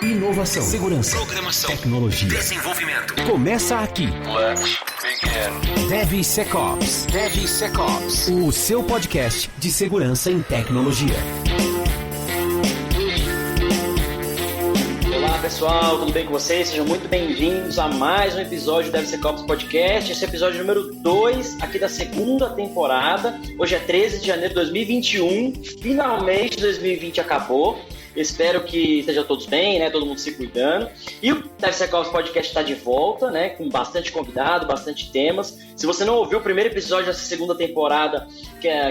Inovação, segurança, programação, tecnologia, desenvolvimento. Começa aqui. Let's begin. DevSecOps. DevSecOps. O seu podcast de segurança em tecnologia. Olá pessoal, tudo bem com vocês? Sejam muito bem-vindos a mais um episódio do DevSecOps Podcast. Esse é o episódio número 2 aqui da segunda temporada. Hoje é 13 de janeiro de 2021. Finalmente 2020 acabou. Espero que estejam todos bem, né? Todo mundo se cuidando. E o DevSecOps Podcast está de volta, né? Com bastante convidado, bastante temas. Se você não ouviu o primeiro episódio dessa segunda temporada,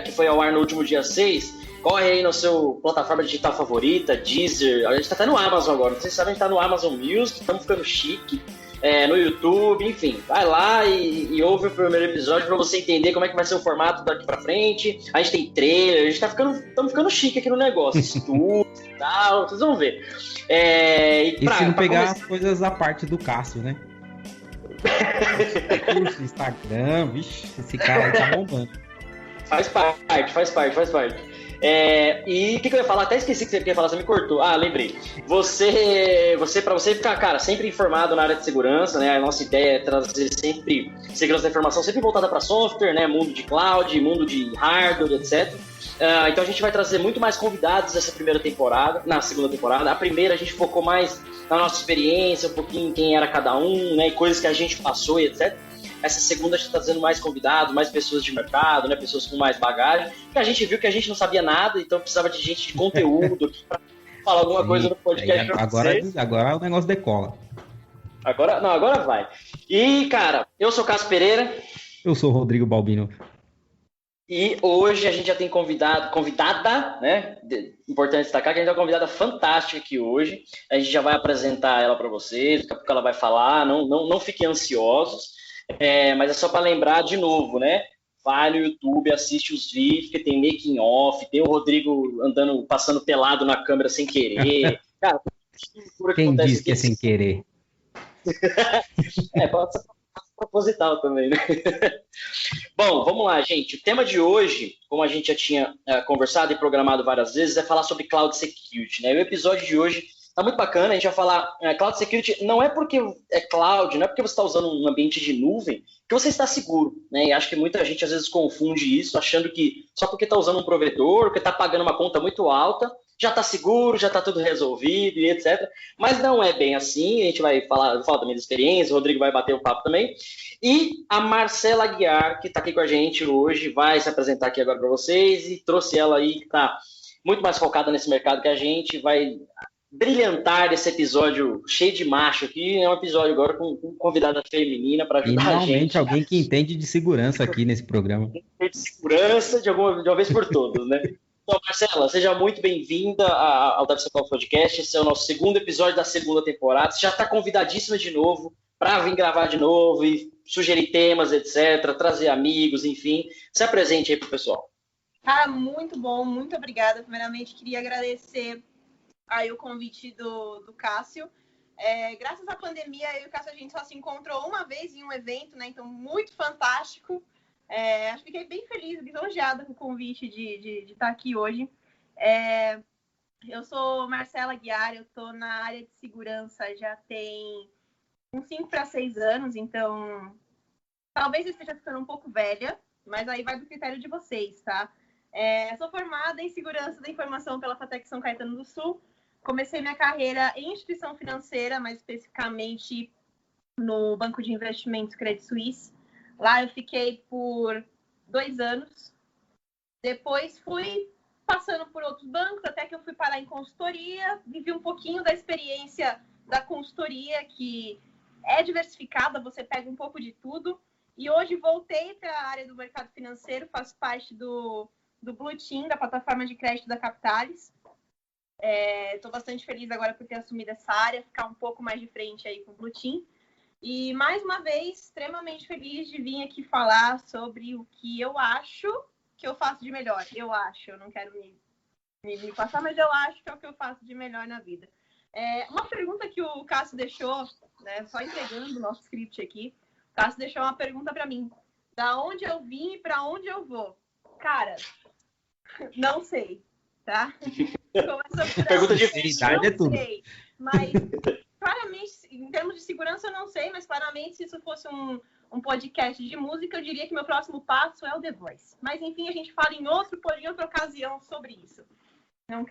que foi ao ar no último dia 6, corre aí no seu plataforma digital favorita, Deezer. A gente tá até no Amazon agora. Não sei se sabem, a gente tá no Amazon Music, estamos ficando chique. No YouTube, enfim, vai lá e ouve o primeiro episódio para você entender como é que vai ser o formato daqui para frente. A gente tem trailer, a gente estamos ficando chique aqui no negócio, estudo e tal, vocês vão ver. E se não pegar as coisas à parte do Cássio, né? Curso, Instagram, vixe, esse cara aí tá bombando. Faz parte. E o que eu ia falar? Até esqueci que você queria falar, você me cortou. Ah, lembrei. Para você ficar, cara, sempre informado na área de segurança, né? A nossa ideia é trazer sempre segurança da informação, sempre voltada para software, né? Mundo de cloud, mundo de hardware, etc. Então a gente vai trazer muito mais convidados nessa primeira temporada, na segunda temporada. A primeira a gente focou mais na nossa experiência, um pouquinho em quem era cada um, né? E coisas que a gente passou e etc. Essa segunda a gente está trazendo mais convidados, mais pessoas de mercado, né? Pessoas com mais bagagem. E a gente viu que a gente não sabia nada, então precisava de gente de conteúdo aqui para falar alguma coisa no podcast para vocês. Agora o negócio decola. Agora vai. E, cara, eu sou o Cássio Pereira. Eu sou o Rodrigo Balbino. E hoje a gente já tem convidada, né? Importante destacar que a gente tem uma convidada fantástica aqui hoje. A gente já vai apresentar ela para vocês, daqui a pouco ela vai falar, não fiquem ansiosos. Mas é só para lembrar de novo, né? Vai no YouTube, assiste os vídeos, que tem making off, tem o Rodrigo passando pelado na câmera sem querer. Cara, quem disse que é sem querer? Pode ser proposital também, né? Bom, vamos lá, gente. O tema de hoje, como a gente já tinha conversado e programado várias vezes, é falar sobre Cloud Security, né? O episódio de hoje tá muito bacana, a gente vai falar Cloud Security, não é porque é cloud, não é porque você está usando um ambiente de nuvem que você está seguro, né? E acho que muita gente às vezes confunde isso, achando que só porque está usando um provedor, porque está pagando uma conta muito alta, já está seguro, já está tudo resolvido e etc. Mas não é bem assim, a gente vai falar também da experiência, o Rodrigo vai bater o papo também. E a Marcela Aguiar, que está aqui com a gente hoje, vai se apresentar aqui agora para vocês e trouxe ela aí, que está muito mais focada nesse mercado que a gente, vai brilhantar esse episódio cheio de macho aqui. É um episódio agora com convidada feminina para ajudar a gente. Finalmente alguém que entende de segurança aqui nesse programa. De segurança de uma vez por todas, né? Então, Marcela, seja muito bem-vinda ao DevSecOps Podcast. Esse é o nosso segundo episódio da segunda temporada. Você já está convidadíssima de novo para vir gravar de novo e sugerir temas, etc., trazer amigos, enfim. Se apresente aí pro pessoal. Muito bom, muito obrigada. Primeiramente, queria agradecer aí o convite do Cássio. Graças à pandemia, eu e o Cássio, a gente só se encontrou uma vez em um evento, né? Então, muito fantástico. Fiquei bem feliz, lisonjeada com o convite de estar aqui hoje. Eu sou Marcela Aguiar, eu estou na área de segurança já tem uns 5 para 6 anos, então talvez eu esteja ficando um pouco velha, mas aí vai do critério de vocês, tá? Sou formada em segurança da informação pela FATEC São Caetano do Sul. Comecei minha carreira em instituição financeira, mais especificamente no Banco de Investimentos Credit Suisse. Lá eu fiquei por 2 anos. Depois fui passando por outros bancos, até que eu fui parar em consultoria. Vivi um pouquinho da experiência da consultoria, que é diversificada, você pega um pouco de tudo. E hoje voltei para a área do mercado financeiro, faço parte do Blue Team, da plataforma de crédito da Capitalis. Estou bastante feliz agora por ter assumido essa área, ficar um pouco mais de frente aí com o Blue Team. E, mais uma vez, extremamente feliz de vir aqui falar sobre o que eu acho que eu faço de melhor. Eu não quero me passar, mas eu acho que é o que eu faço de melhor na vida. Uma pergunta que o Cássio deixou, né, só entregando o nosso script aqui, o Cássio deixou uma pergunta para mim. Da onde eu vim e para onde eu vou? Cara, não sei, tá? Pergunta difícil. Não sei. Mas, claramente, em termos de segurança, eu não sei, mas claramente, se isso fosse um podcast de música, eu diria que meu próximo passo é o The Voice. Mas, enfim, a gente fala em outra ocasião sobre isso.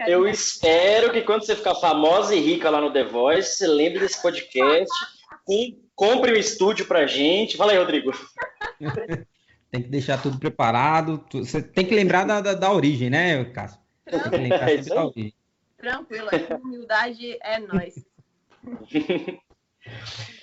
Eu espero que quando você ficar famosa e rica lá no The Voice, você lembre desse podcast, compre um estúdio pra gente. Fala aí, Rodrigo. Tem que deixar tudo preparado. Você tem que lembrar da origem, né, Cássio? Tem que lembrar sempre da origem. Tranquilo, a humildade é nós.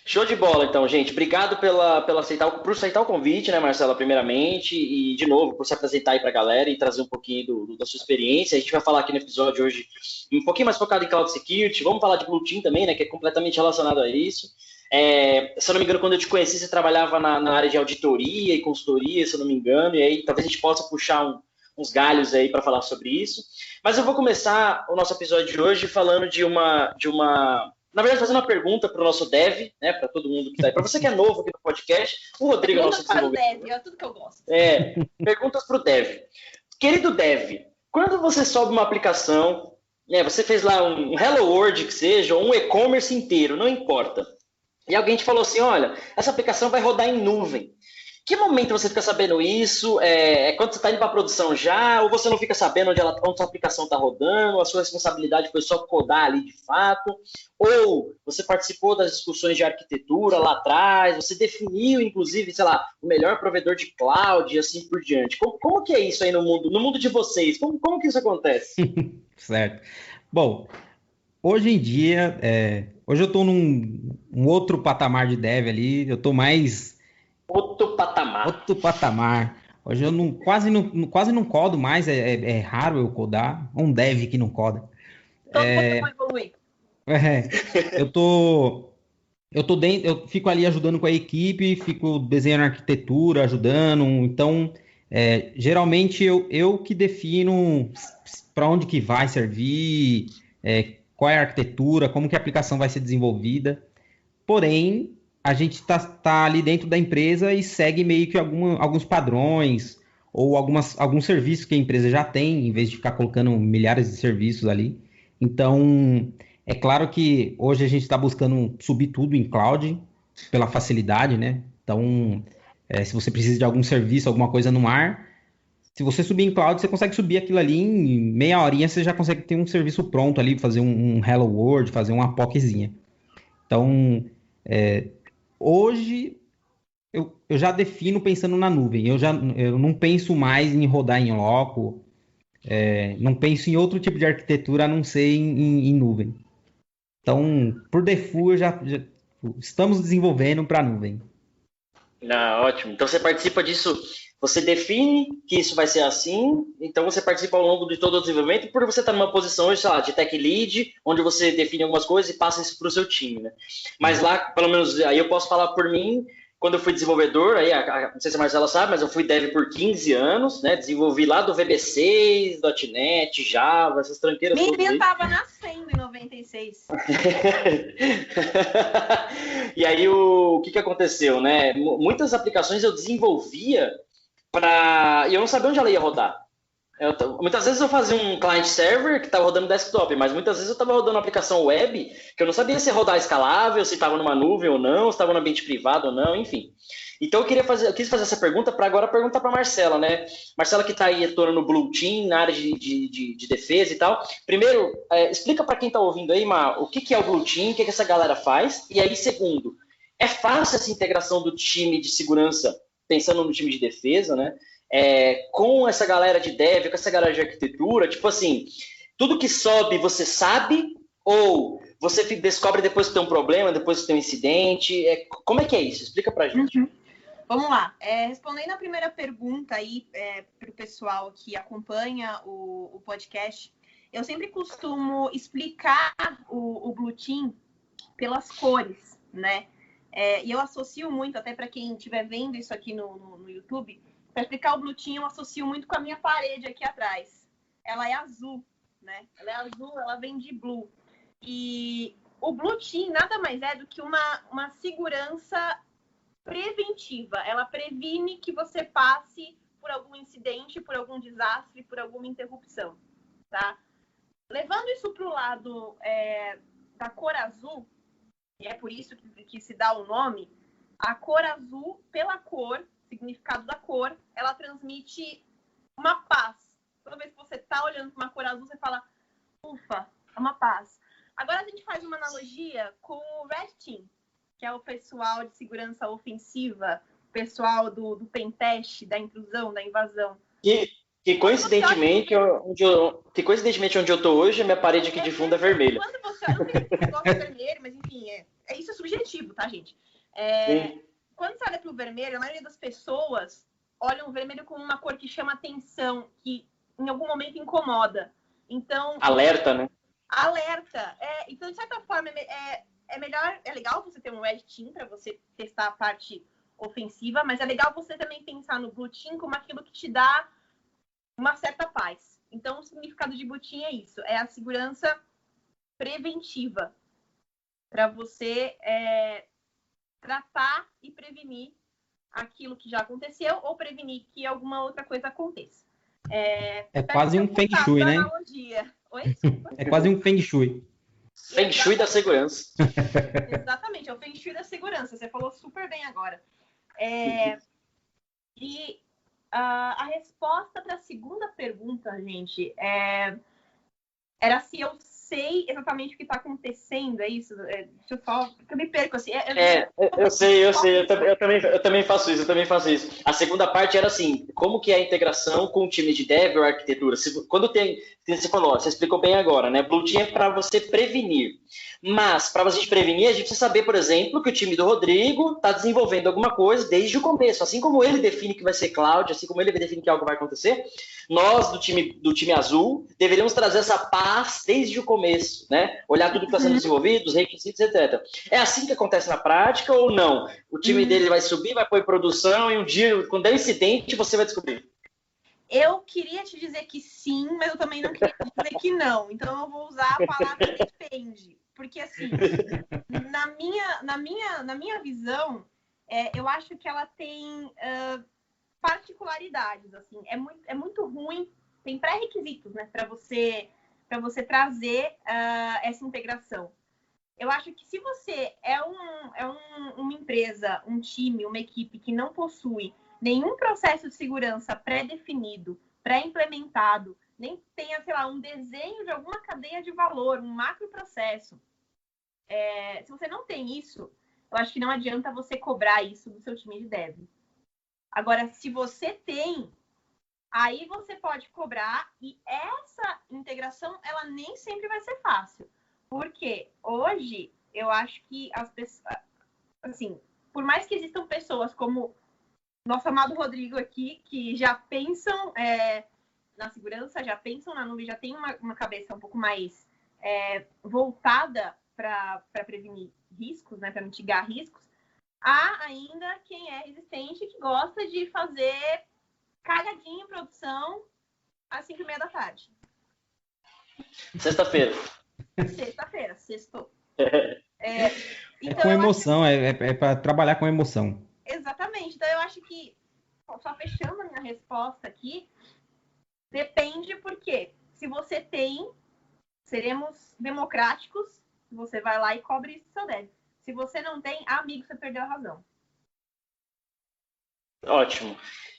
Show de bola, então, gente. Obrigado por aceitar o convite, né, Marcela, primeiramente, e, de novo, por se apresentar aí para a galera e trazer um pouquinho da sua experiência. A gente vai falar aqui no episódio hoje um pouquinho mais focado em Cloud Security. Vamos falar de Blue Team também, né, que é completamente relacionado a isso. Se eu não me engano, quando eu te conheci, você trabalhava na área de auditoria e consultoria, se eu não me engano, e aí talvez a gente possa puxar uns galhos aí para falar sobre isso. Mas eu vou começar o nosso episódio de hoje falando de uma na verdade, fazendo uma pergunta para o nosso dev, né, para todo mundo que está aí. Para você que é novo aqui no podcast, o Rodrigo é nosso desenvolvedor. Dev, é tudo que eu gosto. Perguntas para o dev. Querido dev, quando você sobe uma aplicação, né, você fez lá um Hello World que seja, ou um e-commerce inteiro, não importa. E alguém te falou assim, olha, essa aplicação vai rodar em nuvem. Que momento você fica sabendo isso? É quando você está indo para a produção já? Ou você não fica sabendo onde sua aplicação está rodando? A sua responsabilidade foi só codar ali de fato? Ou você participou das discussões de arquitetura lá atrás? Você definiu, inclusive, sei lá, o melhor provedor de cloud e assim por diante? Como que é isso aí no mundo de vocês? Como que isso acontece? Certo. Bom, hoje em dia, hoje eu estou num outro patamar de dev ali, eu estou mais... Outro patamar. Hoje eu quase não codo mais, é raro eu codar. Um dev que não coda. Todo mundo vai evoluir. Eu fico ali ajudando com a equipe, fico desenhando arquitetura, ajudando. Então, geralmente eu que defino para onde que vai servir, qual é a arquitetura, como que a aplicação vai ser desenvolvida. Porém, a gente tá ali dentro da empresa e segue meio que alguns padrões ou alguns serviços que a empresa já tem, em vez de ficar colocando milhares de serviços ali. Então, é claro que hoje a gente está buscando subir tudo em cloud pela facilidade, né? Então, se você precisa de algum serviço, alguma coisa no ar, se você subir em cloud, você consegue subir aquilo ali em meia horinha, você já consegue ter um serviço pronto ali, fazer um Hello World, fazer uma POCzinha. Então, hoje, eu já defino pensando na nuvem. Eu não penso mais em rodar em loco. Não penso em outro tipo de arquitetura a não ser em nuvem. Então, por default, estamos desenvolvendo para a nuvem. Ótimo. Então, você participa disso, você define que isso vai ser assim, então você participa ao longo de todo o desenvolvimento, e por você estar numa posição hoje, sei lá, de tech lead, onde você define algumas coisas e passa isso para o seu time, né? Mas lá, pelo menos, aí eu posso falar por mim, quando eu fui desenvolvedor, aí, não sei se a Marcela sabe, mas eu fui dev por 15 anos, né? Desenvolvi lá do VB6, .NET, Java, essas tranqueiras todas. Eu estava nascendo em 96. E aí, o que aconteceu, né? Muitas aplicações eu desenvolvia e eu não sabia onde ela ia rodar. Muitas vezes eu fazia um client server que estava rodando desktop, mas muitas vezes eu estava rodando uma aplicação web que eu não sabia se rodar escalável, se estava numa nuvem ou não, se estava no ambiente privado ou não, enfim. Então eu quis fazer essa pergunta para agora perguntar para a Marcela, né? Marcela que está aí atuando no Blue Team, na área de defesa e tal. Primeiro, explica para quem está ouvindo aí, Mar, o que é o Blue Team, o que essa galera faz. E aí, segundo, é fácil essa integração do time de segurança, pensando no time de defesa, né? Com essa galera de dev, com essa galera de arquitetura, tipo assim, tudo que sobe você sabe ou você descobre depois que tem um problema, depois que tem um incidente? Como é que é isso? Explica pra gente. Vamos lá. Respondendo a primeira pergunta aí para o pessoal que acompanha o podcast, eu sempre costumo explicar o Blue Team pelas cores, né? E eu associo muito, até para quem estiver vendo isso aqui no YouTube, para explicar o Blue Team, eu associo muito com a minha parede aqui atrás. Ela é azul, né? Ela é azul, ela vem de blue. E o Blue Team nada mais é do que uma segurança preventiva. Ela previne que você passe por algum incidente, por algum desastre, por alguma interrupção, tá? Levando isso para o lado da cor azul, e é por isso que se dá o nome, a cor azul, pela cor, significado da cor, ela transmite uma paz. Toda vez que você está olhando para uma cor azul, você fala, ufa, é uma paz. Agora a gente faz uma analogia com o Red Team, que é o pessoal de segurança ofensiva, o pessoal do pentest, da intrusão, da invasão. Que coincidentemente, onde eu estou hoje, a minha parede aqui de fundo é vermelha. Quando você olha, eu não sei se você gosta de vermelho, mas enfim, isso é subjetivo, tá, gente? Quando você olha para o vermelho, a maioria das pessoas olham o vermelho como uma cor que chama atenção, que em algum momento incomoda. Então, alerta, né? Alerta. Então, de certa forma, é legal você ter um Red Team para você testar a parte ofensiva, mas é legal você também pensar no Blue Team como aquilo que te dá uma certa paz. Então, o significado de Blue Team é isso, é a segurança preventiva para você tratar e prevenir aquilo que já aconteceu ou prevenir que alguma outra coisa aconteça. É quase um Feng Shui, né? Oi? É quase um Feng Shui. Feng Shui da segurança. Exatamente, é o Feng Shui da segurança. Você falou super bem agora. E a resposta para a segunda pergunta, gente, era se eu sei exatamente o que está acontecendo, é isso? Deixa eu só... Porque eu me perco, assim. Eu sei. Eu também faço isso. A segunda parte era assim, como que é a integração com o time de dev ou arquitetura? Quando você falou, você explicou bem agora, né? Blue Team é para você prevenir. Mas, para a gente prevenir, a gente precisa saber, por exemplo, que o time do Rodrigo está desenvolvendo alguma coisa desde o começo. Assim como ele define que vai ser cloud, assim como ele define que algo vai acontecer, nós, do time azul, deveríamos trazer essa paz desde o começo, né? Olhar tudo que está sendo desenvolvido, os requisitos, etc. É assim que acontece na prática ou não? O time dele vai subir, vai pôr em produção e um dia, quando der um incidente, você vai descobrir. Eu queria te dizer que sim, mas eu também não queria te dizer que não. Então eu vou usar a palavra depende. Porque, assim, na minha visão, eu acho que ela tem particularidades, assim. É muito ruim, tem pré-requisitos, né, para você trazer essa integração. Eu acho que se você é uma empresa, um time, uma equipe que não possui nenhum processo de segurança pré-definido, pré-implementado, nem tenha, sei lá, um desenho de alguma cadeia de valor, um macroprocesso, se você não tem isso, eu acho que não adianta você cobrar isso do seu time de dev. Agora, se você tem, aí você pode cobrar, e essa integração, ela nem sempre vai ser fácil. Porque hoje, eu acho que as pessoas, assim, por mais que existam pessoas como nosso amado Rodrigo aqui, que já pensam na segurança, já pensam na nuvem, já tem uma cabeça um pouco mais voltada para prevenir riscos, né, para mitigar riscos, há ainda quem é resistente que gosta de fazer cagadinha em produção às 5:30 da tarde. Sexta-feira, sextou. Então, com emoção, é para trabalhar com emoção. Exatamente. Então, eu acho que, só fechando a minha resposta aqui, depende porque se você tem, seremos democráticos, você vai lá e cobre isso do seu dev. Se você não tem, amigo, você perdeu a razão. Ótimo.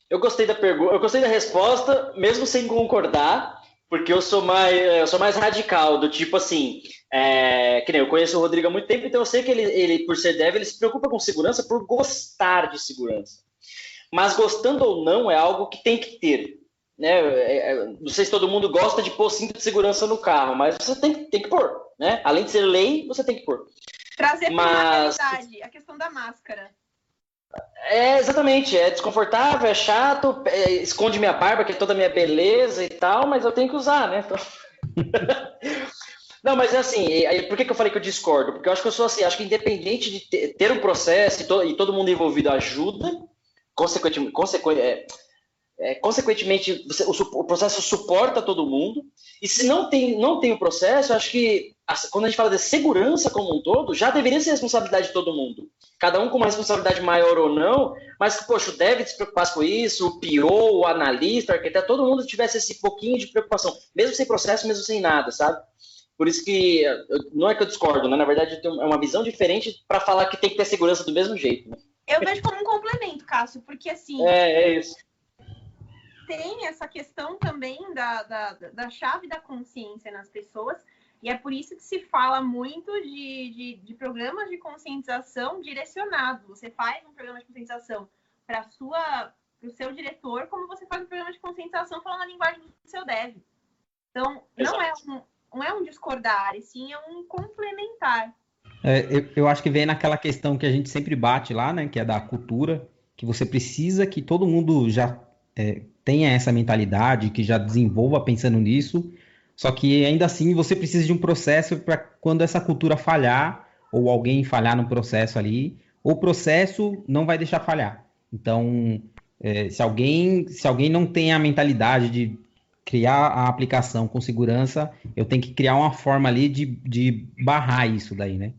Eu gostei da pergunta, eu gostei da resposta, mesmo sem concordar, porque eu sou mais radical, do tipo assim, que nem eu conheço o Rodrigo há muito tempo, então eu sei que ele por ser dev, ele se preocupa com segurança por gostar de segurança. Mas gostando ou não é algo que tem que ter. Né? Não sei se todo mundo gosta de pôr cinto de segurança no carro, mas você tem que pôr. Né? Além de ser lei, você tem que pôr. Trazer para a realidade a questão da máscara. Exatamente, é desconfortável, é chato, esconde minha barba, que é toda a minha beleza e tal, mas eu tenho que usar, né? Então... Não, mas é assim, por que eu falei que eu discordo? Porque eu acho que eu sou assim, acho que independente de ter um processo e todo mundo envolvido ajuda, consequentemente o processo suporta todo mundo, e se não tem o processo, eu acho que quando a gente fala de segurança como um todo, já deveria ser responsabilidade de todo mundo. Cada um com uma responsabilidade maior ou não, mas que, poxa, o dev se preocupasse com isso, o PO, o analista, o arquiteto, todo mundo tivesse esse pouquinho de preocupação, mesmo sem processo, mesmo sem nada, sabe? Por isso que não é que eu discordo, né? Na verdade, eu tenho uma visão diferente para falar que tem que ter segurança do mesmo jeito. Né? Eu vejo como um complemento, Cássio, porque assim... É isso. Tem essa questão também da chave da consciência nas pessoas, e é por isso que se fala muito de programas de conscientização direcionado. Você faz um programa de conscientização para o seu diretor, como você faz um programa de conscientização falando a linguagem do seu dev. Então, não é um discordar, e sim é um complementar. Eu acho que vem naquela questão que a gente sempre bate lá, né? Que é da cultura, que você precisa que todo mundo já tenha essa mentalidade, que já desenvolva pensando nisso. Só que ainda assim você precisa de um processo para quando essa cultura falhar, ou alguém falhar no processo ali, o processo não vai deixar falhar. Então, se alguém não tem a mentalidade de criar a aplicação com segurança, eu tenho que criar uma forma ali de barrar isso daí, né?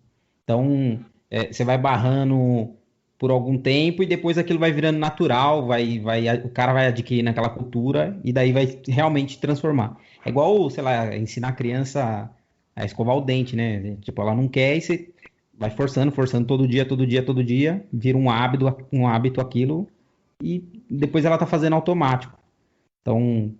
Então, você vai barrando por algum tempo e depois aquilo vai virando natural, o cara vai adquirir naquela cultura e daí vai realmente transformar. É igual, sei lá, ensinar a criança a escovar o dente, né? Tipo, ela não quer e você vai forçando todo dia, vira um hábito aquilo e depois ela tá fazendo automático. Então,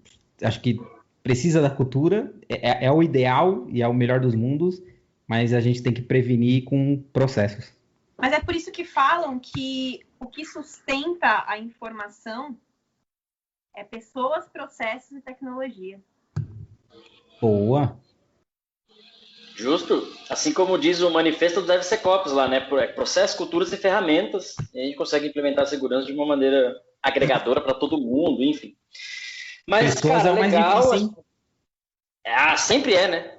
acho que precisa da cultura, é o ideal e é o melhor dos mundos, mas a gente tem que prevenir com processos. Mas é por isso que falam que o que sustenta a informação é pessoas, processos e tecnologia. Boa. Justo. Assim como diz o manifesto do DevSecOps lá, né? Processos, culturas e ferramentas. E a gente consegue implementar a segurança de uma maneira agregadora para todo mundo, enfim. Mas, pessoas cara, é o mais legal. difícil, hein? Sempre é, né?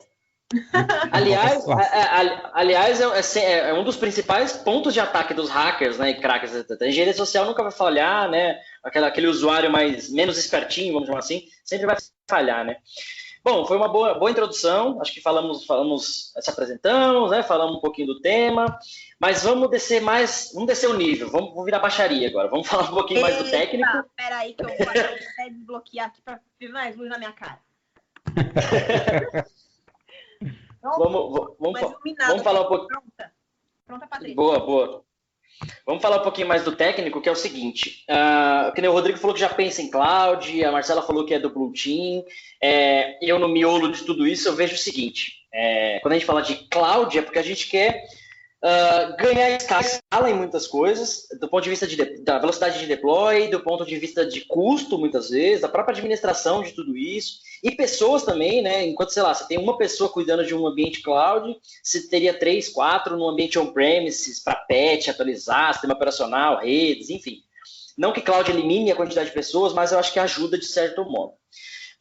Aliás, é um dos principais pontos de ataque dos hackers, né, e crackers. A engenharia social nunca vai falhar, né? Aquele usuário menos espertinho, vamos chamar assim, sempre vai falhar, né? Bom, foi uma boa introdução. Acho que se apresentamos, né? Falamos um pouquinho do tema, mas vamos descer o nível. Vamos virar baixaria agora. Vamos falar um pouquinho mais do técnico. Espera aí que eu vou até desbloquear aqui para ver mais luz na minha cara. Vamos falar um pouquinho. Pronta, Patrícia. Boa. Vamos falar um pouquinho mais do técnico, que é o seguinte. Que nem o Rodrigo falou que já pensa em cloud, a Marcela falou que é do Blue Team. Eu, no miolo de tudo isso, eu vejo o seguinte. Quando a gente fala de cloud, é porque a gente quer ganhar escala em muitas coisas, do ponto de vista da velocidade de deploy, do ponto de vista de custo, muitas vezes, da própria administração de tudo isso, e pessoas também, né? Enquanto, sei lá, você tem uma pessoa cuidando de um ambiente cloud, você teria 3, 4 no ambiente on-premises para patch, atualizar, sistema operacional, redes, enfim. Não que cloud elimine a quantidade de pessoas, mas eu acho que ajuda de certo modo.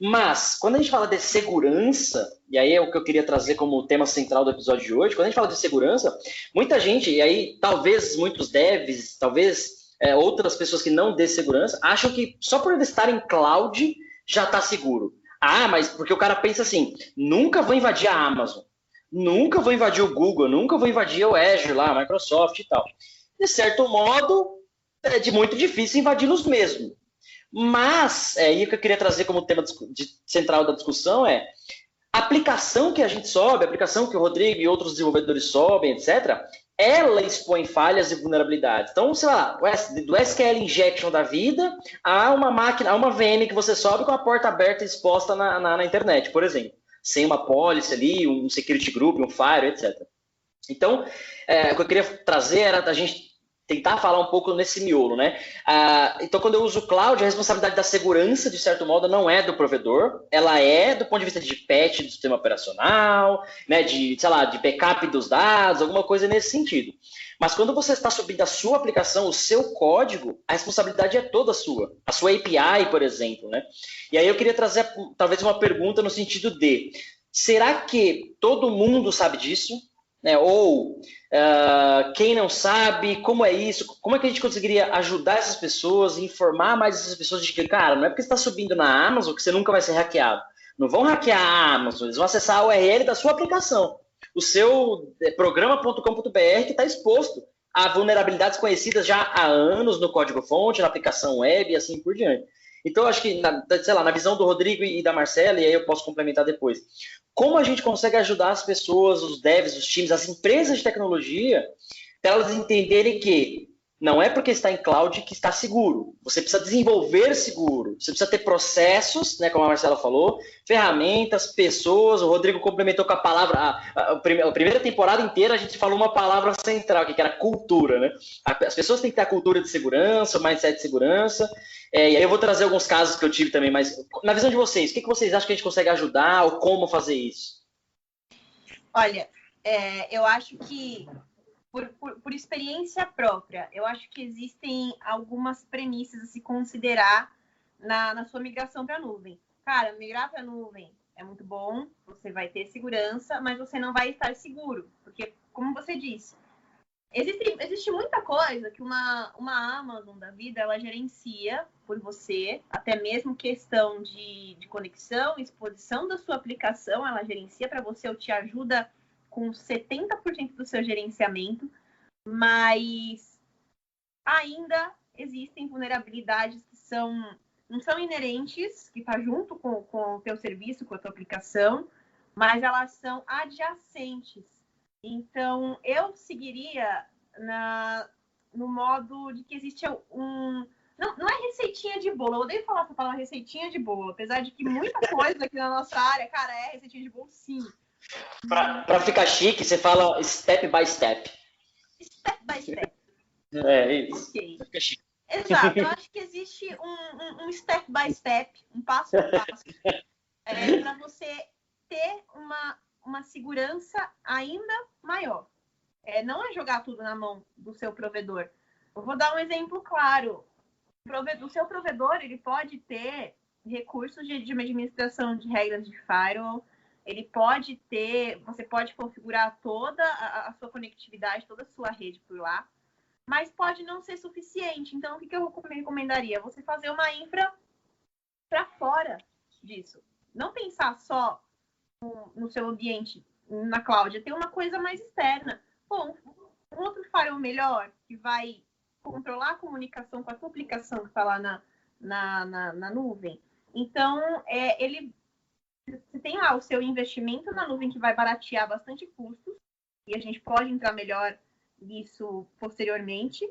Mas, quando a gente fala de segurança, e aí é o que eu queria trazer como tema central do episódio de hoje, quando a gente fala de segurança, muita gente, e aí talvez muitos devs, talvez outras pessoas que não dê segurança, acham que só por ele estar em cloud já está seguro. Mas porque o cara pensa assim, nunca vou invadir a Amazon, nunca vou invadir o Google, nunca vou invadir o Azure lá, a Microsoft e tal. De certo modo, é muito difícil invadi-los mesmo. Mas, e o que eu queria trazer como tema central da discussão é a aplicação que a gente sobe, a aplicação que o Rodrigo e outros desenvolvedores sobem, etc., ela expõe falhas e vulnerabilidades. Então, sei lá, do SQL Injection da vida a uma máquina, a uma VM que você sobe com a porta aberta e exposta na internet, por exemplo. Sem uma policy ali, um security group, um firewall, etc. Então, o que eu queria trazer era a gente tentar falar um pouco nesse miolo, né? Então, quando eu uso cloud, a responsabilidade da segurança, de certo modo, não é do provedor, ela é do ponto de vista de patch do sistema operacional, né? De backup dos dados, alguma coisa nesse sentido. Mas quando você está subindo a sua aplicação, o seu código, a responsabilidade é toda sua. A sua API, por exemplo, né? E aí eu queria trazer, talvez, uma pergunta no sentido de, será que todo mundo sabe disso? Né? Ou quem não sabe, como é isso? Como é que a gente conseguiria ajudar essas pessoas, informar mais essas pessoas de que, cara, não é porque você está subindo na Amazon que você nunca vai ser hackeado. Não vão hackear a Amazon, eles vão acessar a URL da sua aplicação. O seu programa.com.br que está exposto a vulnerabilidades conhecidas já há anos no código-fonte, na aplicação web e assim por diante. Então, acho que, na visão do Rodrigo e da Marcela, e aí eu posso complementar depois, como a gente consegue ajudar as pessoas, os devs, os times, as empresas de tecnologia, para elas entenderem que não é porque está em cloud que está seguro. Você precisa desenvolver seguro. Você precisa ter processos, né, como a Marcela falou, ferramentas, pessoas. O Rodrigo complementou com a palavra. A primeira temporada inteira a gente falou uma palavra central, que era cultura, né? As pessoas têm que ter a cultura de segurança, o mindset de segurança. E aí eu vou trazer alguns casos que eu tive também, mas na visão de vocês, o que vocês acham que a gente consegue ajudar ou como fazer isso? Olha, eu acho que por experiência própria, eu acho que existem algumas premissas a se considerar na sua migração para a nuvem. Cara, migrar para a nuvem é muito bom, você vai ter segurança, mas você não vai estar seguro, porque, como você disse, existe muita coisa que uma Amazon da vida, ela gerencia por você, até mesmo questão de conexão, exposição da sua aplicação, ela gerencia para você ou te ajuda com 70% do seu gerenciamento, mas ainda existem vulnerabilidades que não são inerentes, que está junto com o teu serviço, com a tua aplicação, mas elas são adjacentes. Então, eu seguiria no modo de que existe Não é receitinha de bolo, eu odeio falar essa palavra receitinha de bolo, apesar de que muita coisa aqui na nossa área, cara, é receitinha de bolo, sim. Para ficar chique, você fala step by step. Step by step. É isso. Okay. Fica chique. Exato, eu acho que existe um step by step, um passo a passo, para você ter uma segurança ainda maior. Não é jogar tudo na mão do seu provedor. Eu vou dar um exemplo claro. O seu provedor, ele pode ter recursos de administração de regras de firewall, você pode configurar toda a sua conectividade, toda a sua rede por lá, mas pode não ser suficiente. Então, o que eu recomendaria? Você fazer uma infra para fora disso. Não pensar só no seu ambiente, na cloud, ter uma coisa mais externa. Bom, um outro firewall melhor, que vai controlar a comunicação com a tua aplicação que está lá na nuvem. Então, você tem lá o seu investimento na nuvem que vai baratear bastante custos, e a gente pode entrar melhor nisso posteriormente,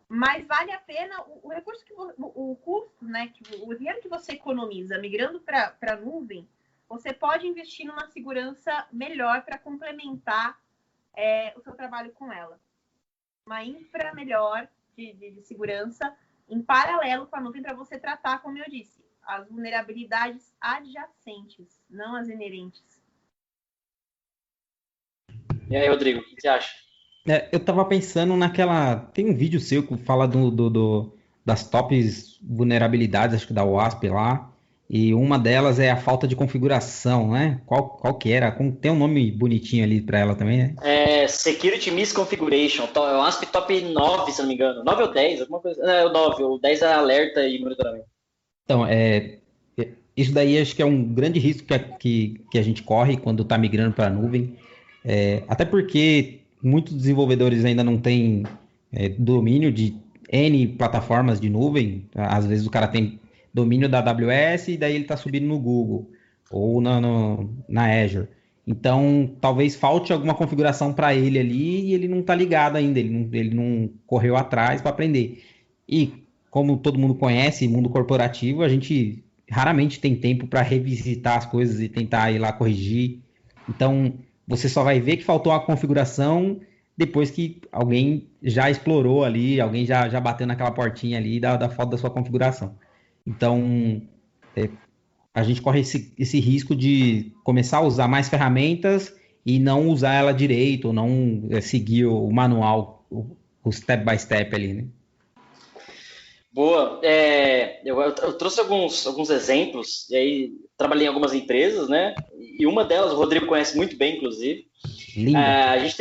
mas vale a pena o recurso o custo, né, o dinheiro que você economiza migrando para a nuvem, você pode investir numa segurança melhor para complementar o seu trabalho com ela. Uma infra melhor de segurança em paralelo com a nuvem para você tratar, como eu disse, as vulnerabilidades adjacentes, não as inerentes. E aí, Rodrigo, o que você acha? Eu tava pensando tem um vídeo seu que fala das tops vulnerabilidades, acho que da WASP lá, e uma delas é a falta de configuração, né? Qual que era? Tem um nome bonitinho ali para ela também, né? Security Misconfiguration, WASP top 9, se não me engano, 9 ou 10, alguma coisa, o 9, o 10 é alerta e monitoramento. Então, isso daí acho que é um grande risco que a gente corre quando está migrando para a nuvem, até porque muitos desenvolvedores ainda não têm domínio de N plataformas de nuvem. Às vezes o cara tem domínio da AWS e daí ele está subindo no Google ou na Azure. Então, talvez falte alguma configuração para ele ali e ele não está ligado ainda, ele não correu atrás para aprender. E como todo mundo conhece, mundo corporativo, a gente raramente tem tempo para revisitar as coisas e tentar ir lá corrigir. Então, você só vai ver que faltou a configuração depois que alguém já explorou ali, alguém já bateu naquela portinha ali da falta da sua configuração. Então, a gente corre esse risco de começar a usar mais ferramentas e não usar ela direito, ou não seguir o manual, o step by step ali, né? Boa. Eu trouxe alguns exemplos, e aí trabalhei em algumas empresas, né? E uma delas, o Rodrigo conhece muito bem, inclusive. A gente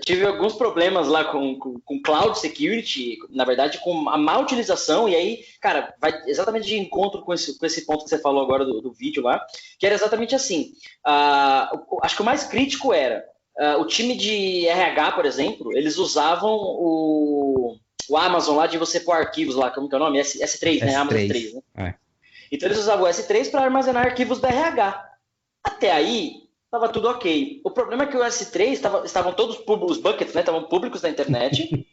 tive alguns problemas lá com cloud security, na verdade, com a má utilização, e aí, cara, vai exatamente de encontro com esse ponto que você falou agora do vídeo lá, que era exatamente assim. Acho que o mais crítico era o time de RH, por exemplo, eles usavam o Amazon lá de você pôr arquivos lá, como que é o nome? S3, né? Amazon S3, né? Então eles usavam o S3 para armazenar arquivos da RH. Até aí, estava tudo ok. O problema é que o S3 estavam todos os buckets, né, estavam públicos na internet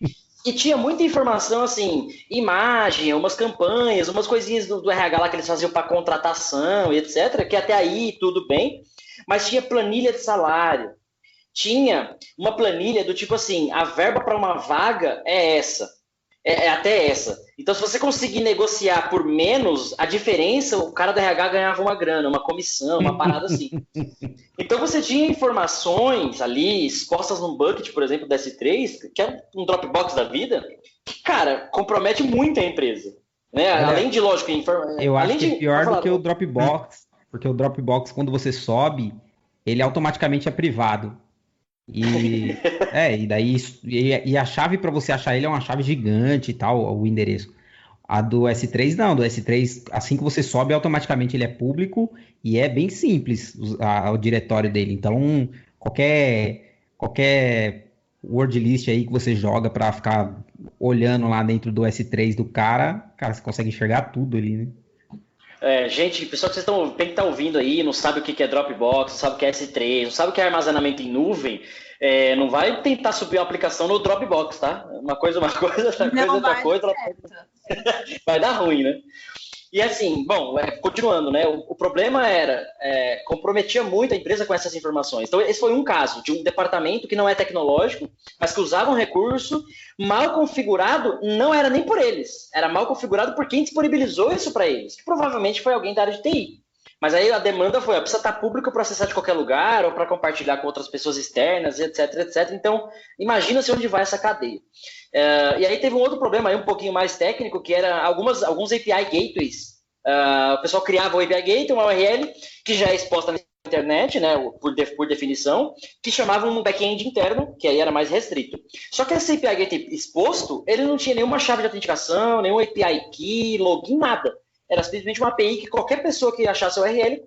e tinha muita informação, assim, imagem, umas campanhas, umas coisinhas do RH lá que eles faziam para contratação e etc, que até aí tudo bem, mas tinha planilha de salário, tinha uma planilha do tipo assim, a verba para uma vaga é essa. É até essa. Então, se você conseguir negociar por menos, a diferença, o cara do RH ganhava uma grana, uma comissão, uma parada assim. Então, você tinha informações ali, expostas num bucket, por exemplo, do S3, que é um Dropbox da vida, que, cara, compromete muito a empresa. Né? Além de, lógico, eu acho que é pior do que o Dropbox, porque o Dropbox, quando você sobe, ele automaticamente é privado. E a chave para você achar ele é uma chave gigante e tal, o endereço. A do S3 não, do S3 assim que você sobe automaticamente ele é público e é bem simples o diretório dele. Então qualquer word list aí que você joga para ficar olhando lá dentro do S3 do cara, você consegue enxergar tudo ali, né? Gente, pessoal que vocês tem que estar ouvindo aí, não sabe o que é Dropbox, não sabe o que é S3, não sabe o que é armazenamento em nuvem, não vai tentar subir uma aplicação no Dropbox, tá? Uma coisa, outra coisa, vai dar ruim, né? E assim, bom, continuando, né? O problema era, comprometia muito a empresa com essas informações. Então, esse foi um caso de um departamento que não é tecnológico, mas que usava um recurso mal configurado, não era nem por eles, era mal configurado por quem disponibilizou isso para eles, que provavelmente foi alguém da área de TI. Mas aí a demanda foi, precisa estar público para acessar de qualquer lugar, ou para compartilhar com outras pessoas externas, etc, etc. Então, imagina-se onde vai essa cadeia. E aí teve um outro problema, aí um pouquinho mais técnico, que era alguns API gateways. O pessoal criava o API gateway, uma URL, que já é exposta na internet, né, por definição, que chamava um back-end interno, que aí era mais restrito. Só que esse API gateway exposto, ele não tinha nenhuma chave de autenticação, nenhum API key, login, nada. Era simplesmente uma API que qualquer pessoa que achasse o URL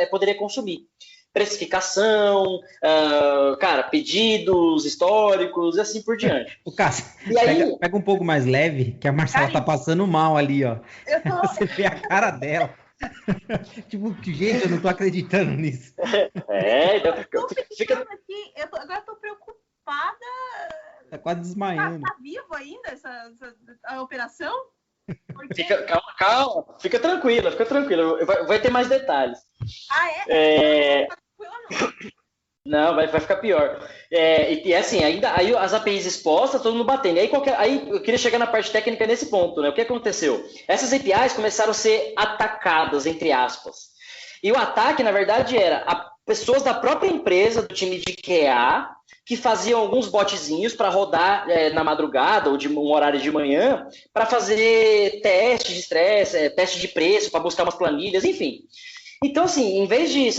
poderia consumir. Precificação, pedidos históricos e assim por diante. O Cássio, pega um pouco mais leve, que a Marcela tá passando mal ali, ó. Você vê a cara dela. Tipo, gente, eu não tô acreditando nisso. Agora eu tô preocupada. Tá quase desmaiando. Tá vivo ainda a operação? Porque... Calma, fica tranquila. Vai ter mais detalhes. Não, vai ficar pior. E assim, ainda aí as APIs expostas, todo mundo batendo. Aí eu queria chegar na parte técnica nesse ponto, né? O que aconteceu? Essas APIs começaram a ser atacadas, entre aspas. E o ataque, na verdade, era pessoas da própria empresa, do time de QA, que faziam alguns botzinhos para rodar na madrugada ou de um horário de manhã para fazer teste de estresse, teste de preço, para buscar umas planilhas, enfim. Então, assim, em vez de,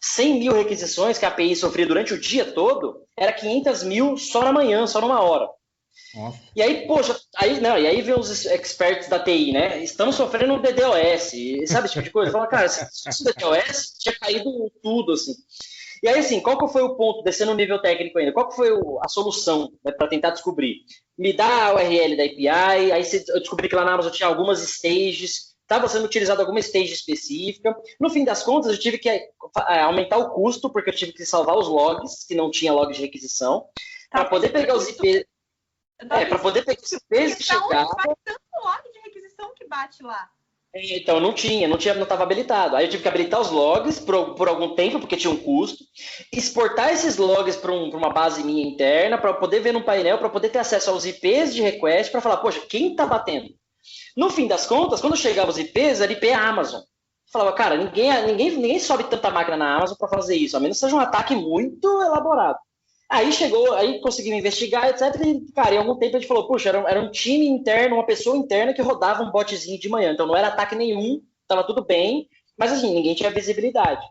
100 mil requisições que a API sofria durante o dia todo, era 500 mil só na manhã, só numa hora. Nossa. E aí, poxa, aí vem os experts da TI, né? Estamos sofrendo um DDoS, sabe esse tipo de coisa? Fala, cara, se fosse DDoS, tinha caído tudo, assim. E aí, assim, qual que foi o ponto, descendo no nível técnico ainda, qual que foi a solução, né, para tentar descobrir? Me dá a URL da API, aí eu descobri que lá na Amazon tinha algumas stages, estava sendo utilizada alguma stage específica. No fim das contas, eu tive que aumentar o custo, porque eu tive que salvar os logs, que não tinha log de requisição, para poder pegar os IPs. Para poder pegar os IPs que chegavam. Faz tanto log de requisição que bate lá. Então, não estava habilitado. Aí eu tive que habilitar os logs por algum tempo, porque tinha um custo, exportar esses logs para uma base minha interna, para poder ver no painel, para poder ter acesso aos IPs de request, para falar, poxa, quem está batendo? No fim das contas, quando chegava os IPs, era IP Amazon. Eu falava, cara, ninguém sobe tanta máquina na Amazon para fazer isso, a menos que seja um ataque muito elaborado. Aí conseguimos investigar, etc. E, cara, em algum tempo a gente falou, puxa, era um time interno, uma pessoa interna que rodava um botzinho de manhã. Então não era ataque nenhum, estava tudo bem, mas assim, ninguém tinha visibilidade.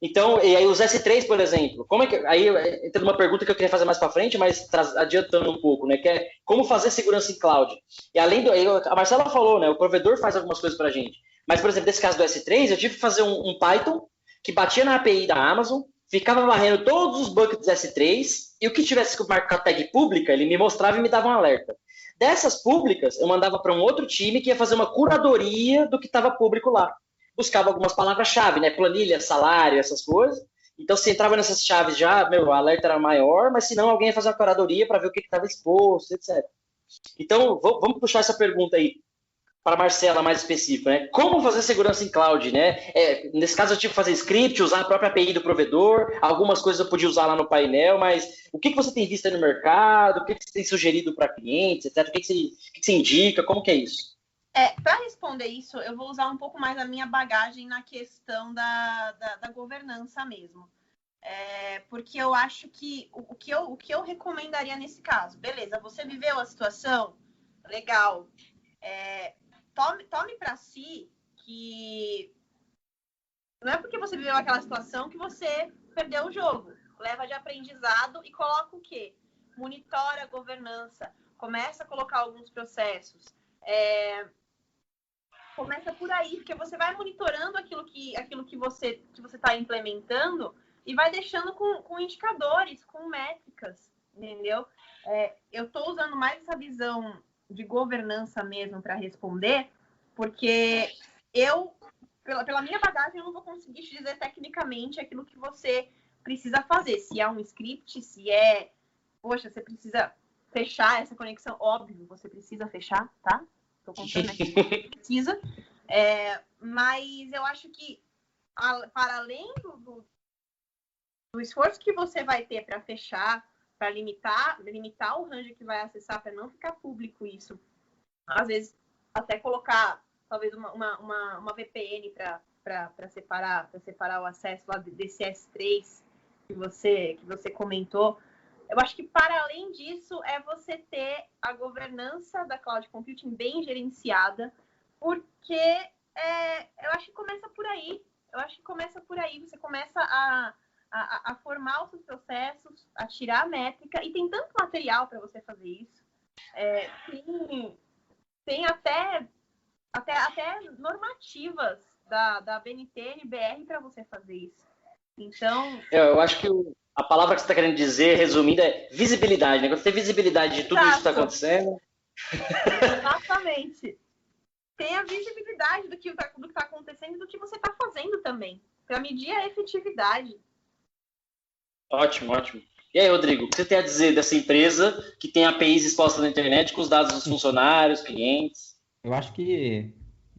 Então, e aí os S3, por exemplo, aí entra numa pergunta que eu queria fazer mais para frente, mas adiantando um pouco, né? Que é como fazer segurança em cloud. E além a Marcela falou, né? O provedor faz algumas coisas para a gente. Mas, por exemplo, nesse caso do S3, eu tive que fazer um Python que batia na API da Amazon, ficava varrendo todos os buckets S3, e o que tivesse que marcar tag pública, ele me mostrava e me dava um alerta. Dessas públicas, eu mandava para um outro time que ia fazer uma curadoria do que estava público lá. Buscava algumas palavras-chave, né? Planilha, salário, essas coisas, Então, você entrava nessas chaves já, o alerta era maior, mas se não, alguém ia fazer uma curadoria para ver o que estava exposto, etc. Então, vamos puxar essa pergunta aí para a Marcela mais específica, né? Como fazer segurança em cloud, né? Nesse caso eu tive que fazer script, usar a própria API do provedor, algumas coisas eu podia usar lá no painel, mas o que você tem visto aí no mercado, o que você tem sugerido para clientes, etc. O que você indica, como que é isso? Para responder isso, eu vou usar um pouco mais a minha bagagem na questão da governança mesmo. Porque eu acho que o que eu recomendaria nesse caso, beleza, você viveu a situação, legal, tome para si que não é porque você viveu aquela situação que você perdeu o jogo. Leva de aprendizado e coloca o quê? Monitora a governança, começa a colocar alguns processos. Começa por aí, porque você vai monitorando aquilo que você está implementando e vai deixando com indicadores, com métricas, entendeu? Eu estou usando mais essa visão de governança mesmo para responder, porque pela minha bagagem, eu não vou conseguir te dizer tecnicamente aquilo que você precisa fazer. Se é um script, poxa, você precisa fechar essa conexão. Óbvio, você precisa fechar, tá? Estou contando aqui que precisa. Mas eu acho que, para além do esforço que você vai ter para fechar, para limitar o range que vai acessar, para não ficar público isso, às vezes até colocar talvez uma VPN para separar o acesso lá desse S3 que você comentou. Eu acho que, para além disso, você ter a governança da Cloud Computing bem gerenciada, porque eu acho que começa por aí. Você começa a formar os seus processos, a tirar a métrica, e tem tanto material para você fazer isso. Tem até normativas da BNT e BR para você fazer isso. Então... Eu acho que a palavra que você está querendo dizer, resumindo, é visibilidade, né? Quando você tem visibilidade de tudo isso que está acontecendo... Exatamente. Tem a visibilidade do que está acontecendo e do que você está fazendo também, para medir a efetividade. Ótimo. E aí, Rodrigo, o que você tem a dizer dessa empresa que tem APIs expostas na internet com os dados dos funcionários, clientes? Eu acho que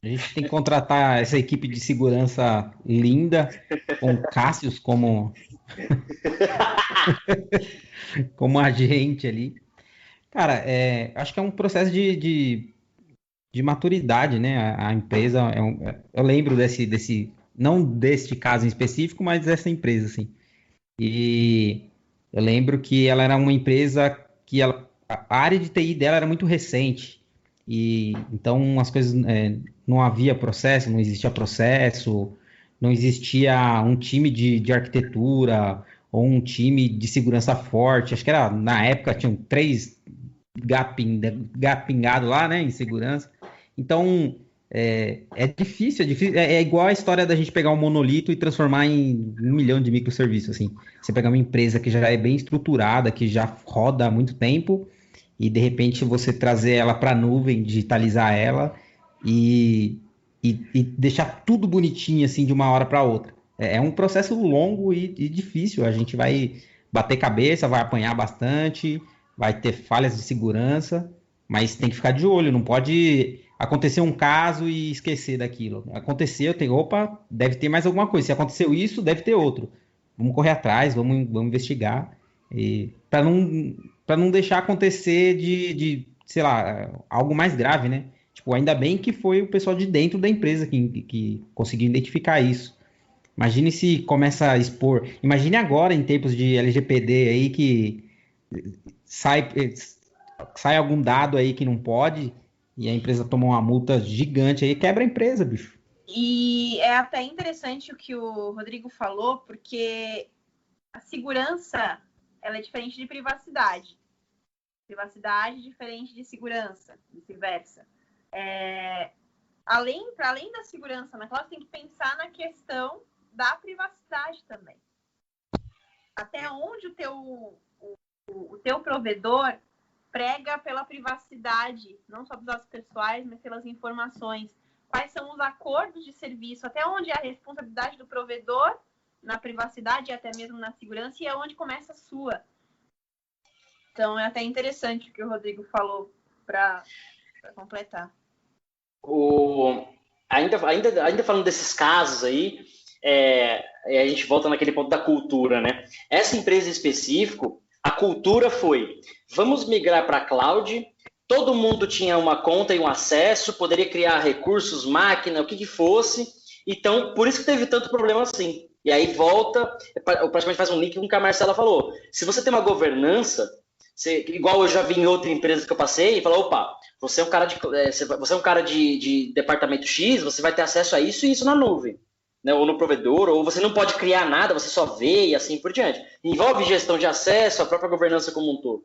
a gente tem que contratar essa equipe de segurança linda, com o Cássio como agente ali. Cara, acho que é um processo de maturidade, né? A empresa, eu lembro desse, não deste caso em específico, mas dessa empresa, assim. E eu lembro que ela era uma empresa que a área de TI dela era muito recente. E então as coisas, não havia processo, não existia processo, não existia um time de arquitetura ou um time de segurança forte. Acho que na época tinham 3 gato pingado lá, né, em segurança. Então é difícil, é igual a história da gente pegar um monolito e transformar em 1 milhão de microserviços, assim. Você pegar uma empresa que já é bem estruturada, que já roda há muito tempo, e de repente você trazer ela para a nuvem, digitalizar ela e deixar tudo bonitinho assim de uma hora para outra. É um processo longo e difícil. A gente vai bater cabeça, vai apanhar bastante, vai ter falhas de segurança, mas tem que ficar de olho. Não pode acontecer um caso e esquecer daquilo. Aconteceu, deve ter mais alguma coisa. Se aconteceu isso, deve ter outro. Vamos correr atrás, vamos investigar. Para não deixar acontecer de, sei lá, algo mais grave, né? Tipo, ainda bem que foi o pessoal de dentro da empresa que conseguiu identificar isso. Imagine se começa a expor. Imagine agora, em tempos de LGPD aí, que sai algum dado aí que não pode e a empresa toma uma multa gigante aí, quebra a empresa, bicho. E é até interessante o que o Rodrigo falou, porque a segurança, ela é diferente de privacidade. Privacidade diferente de segurança, vice-versa. Para além da segurança na cloud, tem que pensar na questão da privacidade também. Até onde o teu provedor prega pela privacidade, não só dos dados pessoais, mas pelas informações. Quais são os acordos de serviço, até onde é a responsabilidade do provedor na privacidade e até mesmo na segurança, e é onde começa a sua. Então, é até interessante o que o Rodrigo falou para completar. Ainda falando desses casos aí, a gente volta naquele ponto da cultura, né? Essa empresa em específico, a cultura foi, vamos migrar para a cloud, todo mundo tinha uma conta e um acesso, poderia criar recursos, máquina, o que fosse, então, por isso que teve tanto problema assim. E aí volta, praticamente faz um link com o que a Marcela falou. Se você tem uma governança, igual eu já vi em outra empresa que eu passei, e falou, opa, você é um cara de departamento X, você vai ter acesso a isso e isso na nuvem, né? Ou no provedor, ou você não pode criar nada, você só vê e assim por diante. Envolve gestão de acesso, a própria governança como um todo.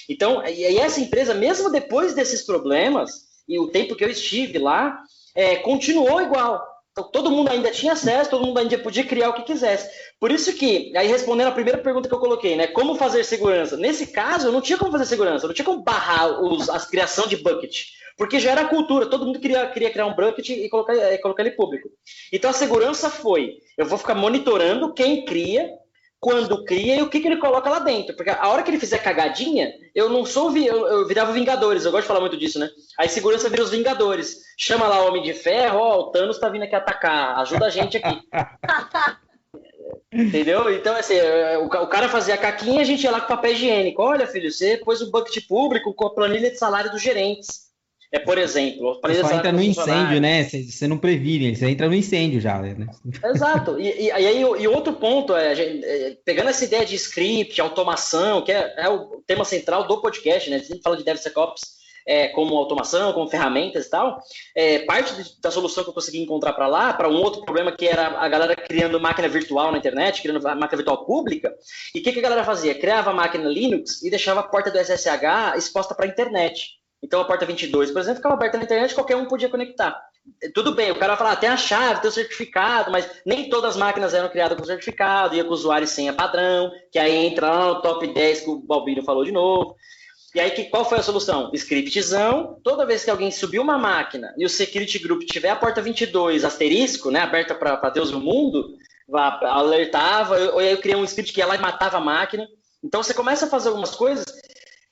Então, e essa empresa, mesmo depois desses problemas, e o tempo que eu estive lá, continuou igual. Então, todo mundo ainda tinha acesso, todo mundo ainda podia criar o que quisesse. Por isso que, aí respondendo a primeira pergunta que eu coloquei, né? Como fazer segurança? Nesse caso, eu não tinha como fazer segurança, eu não tinha como barrar a criação de bucket, porque já era a cultura, todo mundo queria criar um bucket e colocar ele público. Então, a segurança foi, eu vou ficar monitorando quem cria, quando cria e o que ele coloca lá dentro. Porque a hora que ele fizer cagadinha, eu virava Vingadores, eu gosto de falar muito disso, né? Aí segurança vira os Vingadores. Chama lá o Homem de Ferro, o Thanos tá vindo aqui atacar, ajuda a gente aqui. Entendeu? Então, assim, o cara fazia a caquinha, a gente ia lá com papel higiênico. Olha, filho, você pôs o bucket público com a planilha de salário dos gerentes. Por exemplo, você só entra no incêndio, né? Você não previne, você entra no incêndio já, né? Exato. E outro ponto pegando essa ideia de script, automação, que é o tema central do podcast, né? A gente fala de DevSecOps como automação, como ferramentas e tal. Parte da solução que eu consegui encontrar para um outro problema que era a galera criando máquina virtual na internet, criando máquina virtual pública. E o que a galera fazia? Criava a máquina Linux e deixava a porta do SSH exposta para a internet. Então, a porta 22, por exemplo, ficava aberta na internet, qualquer um podia conectar. Tudo bem, o cara vai falar, tem a chave, tem o certificado, mas nem todas as máquinas eram criadas com certificado, ia com o usuário e senha padrão, que aí entra lá no top 10 que o Balbino falou de novo. E aí, qual foi a solução? Scriptzão, toda vez que alguém subiu uma máquina e o security group tiver a porta 22 asterisco, né, aberta para Deus no mundo, alertava, ou aí eu criei um script que ia lá e matava a máquina. Então, você começa a fazer algumas coisas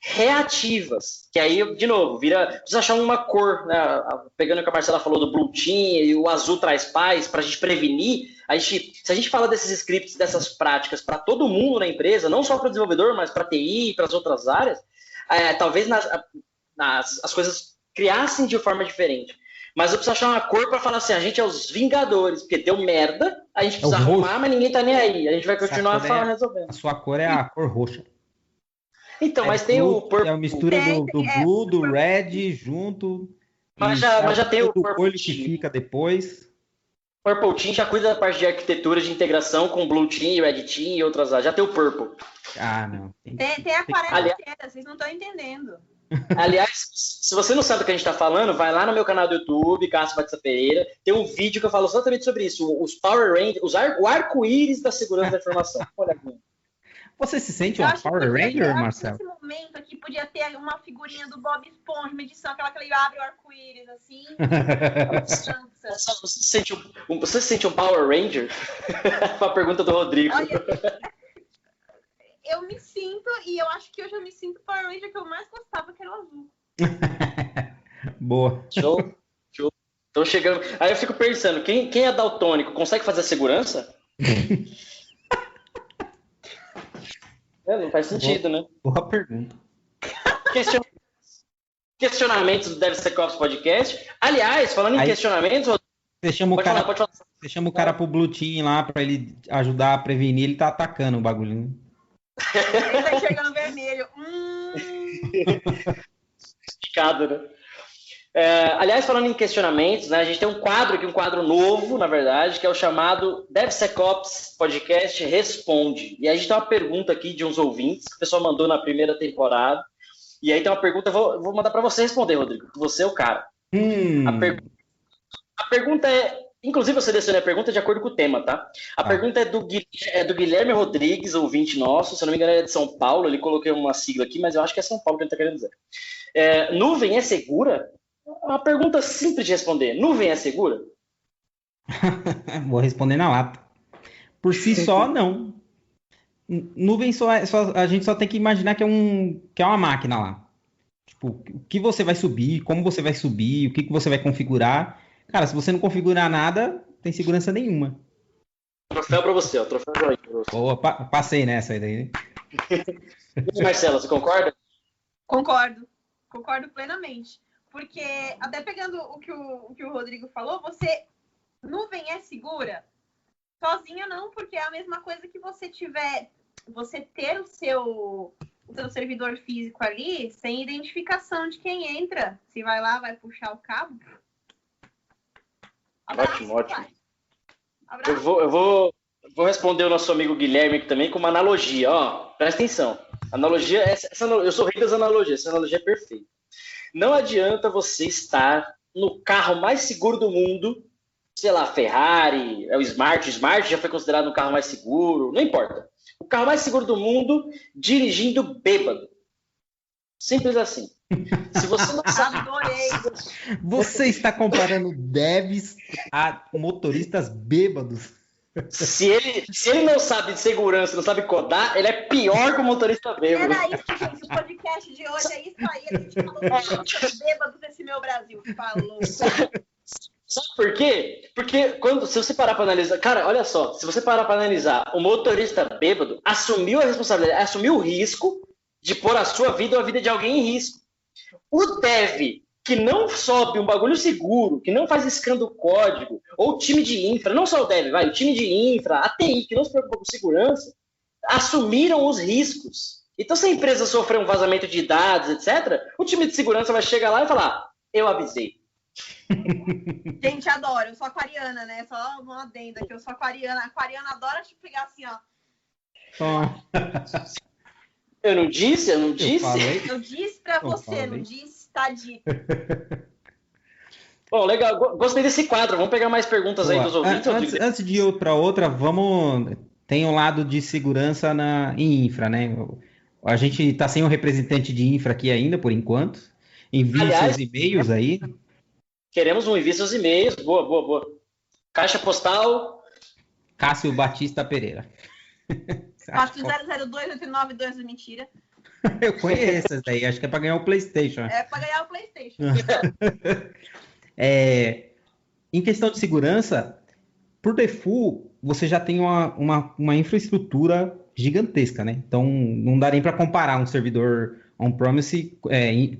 reativas, que aí, de novo, precisa achar uma cor, né? Pegando o que a Marcela falou do Blue Team e o azul traz paz, para a gente prevenir, se a gente fala desses scripts, dessas práticas para todo mundo na empresa, não só para o desenvolvedor, mas para TI e para as outras áreas, talvez as coisas criassem de forma diferente. Mas eu preciso achar uma cor para falar assim, a gente é os Vingadores, porque deu merda, a gente precisa arrumar, mas ninguém tá nem aí, a gente vai continuar resolvendo. A sua cor é a cor roxa. Então, mas tem o purple. É a mistura do blue, do red, junto. Mas já tem o purple que fica depois. Purple Team já cuida da parte de arquitetura de integração com Blue Team, Red Team e outras áreas. Já tem o Purple. Ah, não. Tem aquarela inteira, vocês não estão entendendo. Aliás, se você não sabe do que a gente está falando, vai lá no meu canal do YouTube, Cássio Batista Pereira. Tem um vídeo que eu falo exatamente sobre isso. Os Power Rangers, o arco-íris da segurança da informação. Olha aqui. Você se sente um Power Ranger, Marcelo? Nesse momento aqui podia ter uma figurinha do Bob Esponja, uma edição, aquela que ele abre o arco-íris, assim. Você se sente um Power Ranger? Foi a pergunta do Rodrigo. Olha, eu me sinto, e eu acho que hoje eu me sinto o Power Ranger que eu mais gostava, que era o azul. Boa. Show. Então chegando. Aí eu fico pensando, quem é daltônico consegue fazer segurança? Não faz sentido, né? Boa pergunta. Questionamentos do DevSecOps Podcast. Aliás, falando em questionamentos... Você chama Você chama o cara pro Blue Team lá pra ele ajudar a prevenir, ele tá atacando o bagulho. Ele tá enxergando vermelho. Esticado, né? Aliás, falando em questionamentos, né, a gente tem um quadro aqui, um quadro novo, na verdade, que é o chamado DevSecOps Podcast Responde. E aí a gente tem uma pergunta aqui de uns ouvintes, que o pessoal mandou na primeira temporada. E aí tem uma pergunta, eu vou mandar para você responder, Rodrigo, você é o cara. A pergunta é, inclusive eu selecionei a pergunta de acordo com o tema, tá? A pergunta é do Guilherme Rodrigues, ouvinte nosso, se eu não me engano ele é de São Paulo, ele colocou uma sigla aqui, mas eu acho que é São Paulo que ele está querendo dizer. Nuvem é segura? Uma pergunta simples de responder. Nuvem é segura? Vou responder na lata. por si só, não. Nuvem a gente só tem que imaginar que é uma máquina lá. Tipo, o que você vai subir, como você vai subir, o que você vai configurar. Cara, se você não configurar nada, não tem segurança nenhuma. Troféu pra você, ó. Troféu pra você. Boa, passei nessa aí daí. E Marcela, você concorda? Concordo plenamente. Porque, até pegando o que o Rodrigo falou, nuvem é segura? Sozinha não, porque é a mesma coisa que você ter o seu servidor físico ali sem identificação de quem entra. Se vai lá, vai puxar o cabo. Abraço, ótimo. Eu vou responder o nosso amigo Guilherme aqui também com uma analogia. Ó, presta atenção. Analogia, eu sou rei das analogias. Essa analogia é perfeita. Não adianta você estar no carro mais seguro do mundo, sei lá, Ferrari, é o Smart. O Smart já foi considerado um carro mais seguro, não importa. O carro mais seguro do mundo dirigindo bêbado. Simples assim. Se você não sabe... Adorei. Você está comparando devs a motoristas bêbados. Se ele não sabe de segurança, não sabe codar, ele é pior que o motorista bêbado. Era isso, gente. O podcast de hoje é isso aí. A gente falou de motoristas bêbados desse meu Brasil. Falou. Sabe por quê? Porque se você parar para analisar... Cara, olha só. Se você parar para analisar, o motorista bêbado assumiu a responsabilidade, assumiu o risco de pôr a sua vida ou a vida de alguém em risco. O dev que não sobe um bagulho seguro, que não faz scan do código, ou o time de infra, não só o dev, o time de infra, a TI, que não se preocupa com segurança, assumiram os riscos. Então, se a empresa sofrer um vazamento de dados, etc., o time de segurança vai chegar lá e falar, eu avisei. Gente, adoro. Eu sou aquariana, né? Só uma adenda que eu sou aquariana. Aquariana adora te pegar assim, ó. Eu não disse? Eu disse pra você, não disse, tá dito. Bom, legal. Gostei desse quadro. Vamos pegar mais perguntas aí dos ouvintes. Antes de ir para outra, tem um lado de segurança em infra, né? A gente está sem um representante de infra aqui ainda, por enquanto. Envie seus e-mails aí. Queremos enviar seus e-mails. Boa. Caixa postal. Cássio Batista Pereira. Acho que 0028992 é mentira. Eu conheço essa daí, acho que é para ganhar o PlayStation. É para ganhar o PlayStation. Em questão de segurança, por default, você já tem uma infraestrutura gigantesca, né? Então, não dá nem para comparar um servidor on-premise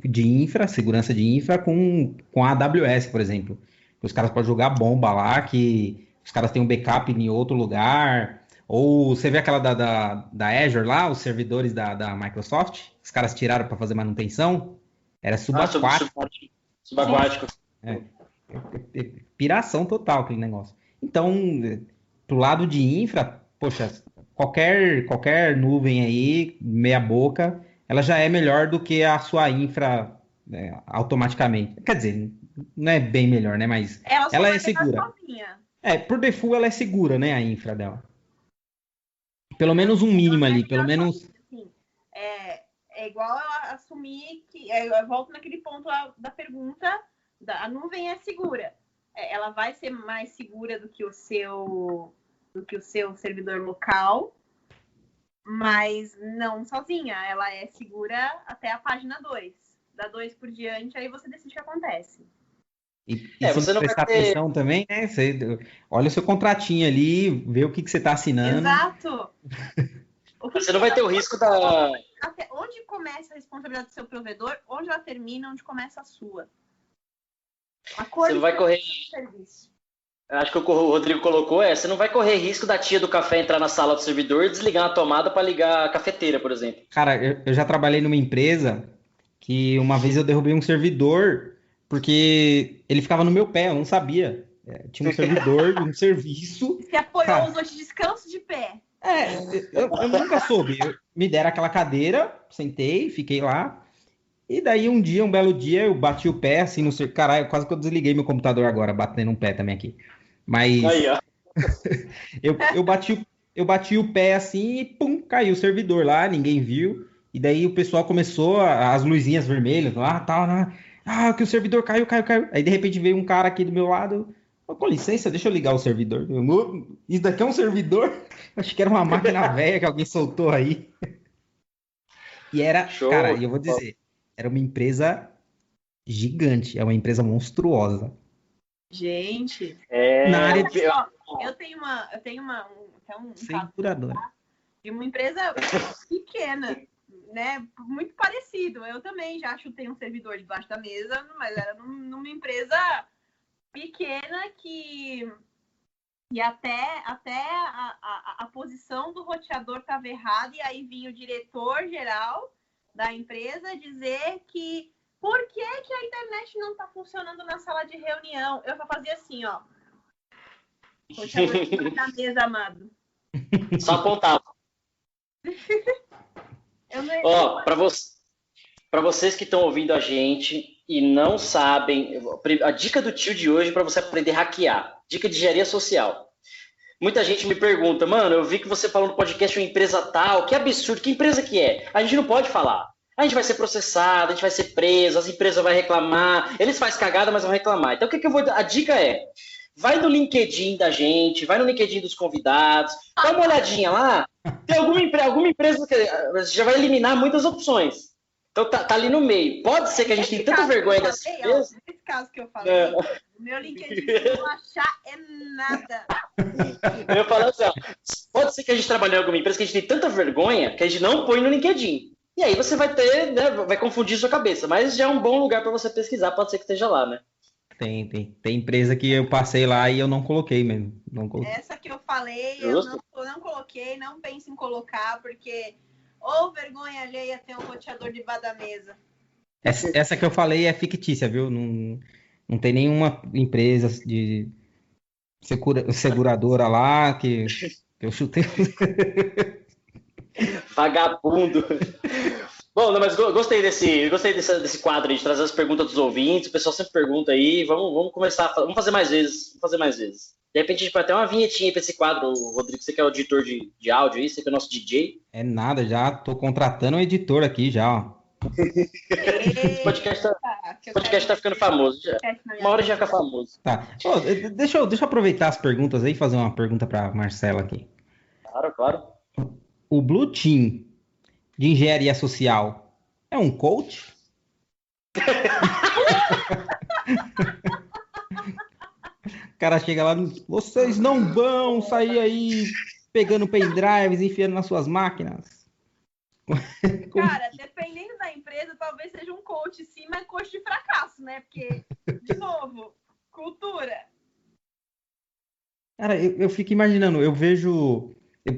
de infra, segurança de infra, com a AWS, por exemplo. Os caras podem jogar bomba lá, que os caras têm um backup em outro lugar. Ou você vê aquela da Azure lá, os servidores da Microsoft, os caras tiraram para fazer manutenção, era subaquático. Subaquático. Piração total aquele negócio. Então, pro lado de infra, poxa, qualquer nuvem aí, meia boca, ela já é melhor do que a sua infra automaticamente. Quer dizer, não é bem melhor, né? Mas ela é segura. Por default ela é segura, né? A infra dela. Pelo menos um mínimo ali, pelo menos... Assim, é igual ela assumir que... Eu volto naquele ponto da pergunta, a nuvem é segura. Ela vai ser mais segura do que o seu servidor local, mas não sozinha. Ela é segura até a página 2. Da 2 por diante, aí você decide o que acontece. E você não prestar atenção também, né? Você olha o seu contratinho ali, vê o que você está assinando. Exato. Você não vai ter o risco da... Até onde começa a responsabilidade do seu provedor, onde ela termina, onde começa a sua. Você não vai correr... Acho que o Rodrigo colocou, você não vai correr risco da tia do café entrar na sala do servidor e desligar a tomada para ligar a cafeteira, por exemplo. Cara, eu já trabalhei numa empresa que uma vez eu derrubei um servidor porque ele ficava no meu pé, eu não sabia. Tinha um servidor de um serviço. Você apoiou os outros descansos de pé. Eu nunca soube. Me deram aquela cadeira, sentei, fiquei lá. E daí um belo dia, eu bati o pé assim no servidor. Caralho, quase que eu desliguei meu computador agora, batendo um pé também aqui. Mas aí, ó. eu bati o pé assim e pum, caiu o servidor lá, ninguém viu. E daí o pessoal começou, as luzinhas vermelhas lá, tal, né? Que o servidor caiu. Aí de repente veio um cara aqui do meu lado, Com licença, deixa eu ligar o servidor. Isso daqui é um servidor? Acho que era uma máquina velha que alguém soltou aí. E era, Show. cara, e eu vou dizer, era uma empresa gigante, é uma empresa monstruosa. Gente, Na área de eu tenho um seguradora. de uma empresa pequena, né? Muito parecido. Eu também já chutei um servidor debaixo da mesa, mas era numa empresa pequena que e até a posição do roteador estava errada, e aí vinha o diretor-geral da empresa dizer que por que a internet não está funcionando na sala de reunião. Eu só fazia assim, ó. Roteador da mesa, amado. Só apontava. Ó, para vocês que estão ouvindo a gente e não sabem, a dica do tio de hoje é para você aprender a hackear. Dica de engenharia social. Muita gente me pergunta, mano, eu vi que você falou no podcast uma empresa tal, que absurdo, que empresa que é? A gente não pode falar. A gente vai ser processado, a gente vai ser preso, as empresas vão reclamar, eles fazem cagada, mas vão reclamar. Então o que eu vou dar? A dica é, vai no LinkedIn da gente, vai no LinkedIn dos convidados, dá uma olhadinha lá, tem alguma empresa que já vai eliminar muitas opções. Então tá ali no meio. Pode ser que a gente tenha tanta vergonha dessa empresa. Nesse caso que eu falei, o meu LinkedIn não achar é nada. Eu falo assim, ó, pode ser que a gente trabalhe em alguma empresa que a gente tem tanta vergonha que a gente não põe no LinkedIn. E aí você vai ter, né, vai confundir sua cabeça. Mas já é um bom lugar para você pesquisar, pode ser que esteja lá, né? Tem empresa que eu passei lá e eu não coloquei mesmo. Não coloquei. Essa que eu falei, Justo. eu não coloquei, não penso em colocar, porque ou vergonha alheia tem um roteador debaixo da mesa. Essa que eu falei é fictícia, viu? Não tem nenhuma empresa de seguradora lá que eu chutei. Vagabundo. Bom, não, mas gostei desse quadro aí, de trazer as perguntas dos ouvintes. O pessoal sempre pergunta aí. Vamos começar, vamos fazer mais vezes. De repente a gente pode ter uma vinhetinha para esse quadro, Rodrigo. Você que é o editor de áudio aí, você que é o nosso DJ. É nada, já tô contratando um editor aqui já, ó. Esse podcast tá ficando famoso já. Uma hora já fica famoso. Tá. Oh, deixa eu aproveitar as perguntas aí e fazer uma pergunta para Marcela aqui. Claro. O Blue Team de engenharia social é um coach? O cara chega lá, vocês não vão sair aí pegando pendrives, enfiando nas suas máquinas. Cara, dependendo da empresa, talvez seja um coach sim, mas coach de fracasso, né? Porque, de novo, cultura. Cara, eu fico imaginando, eu vejo...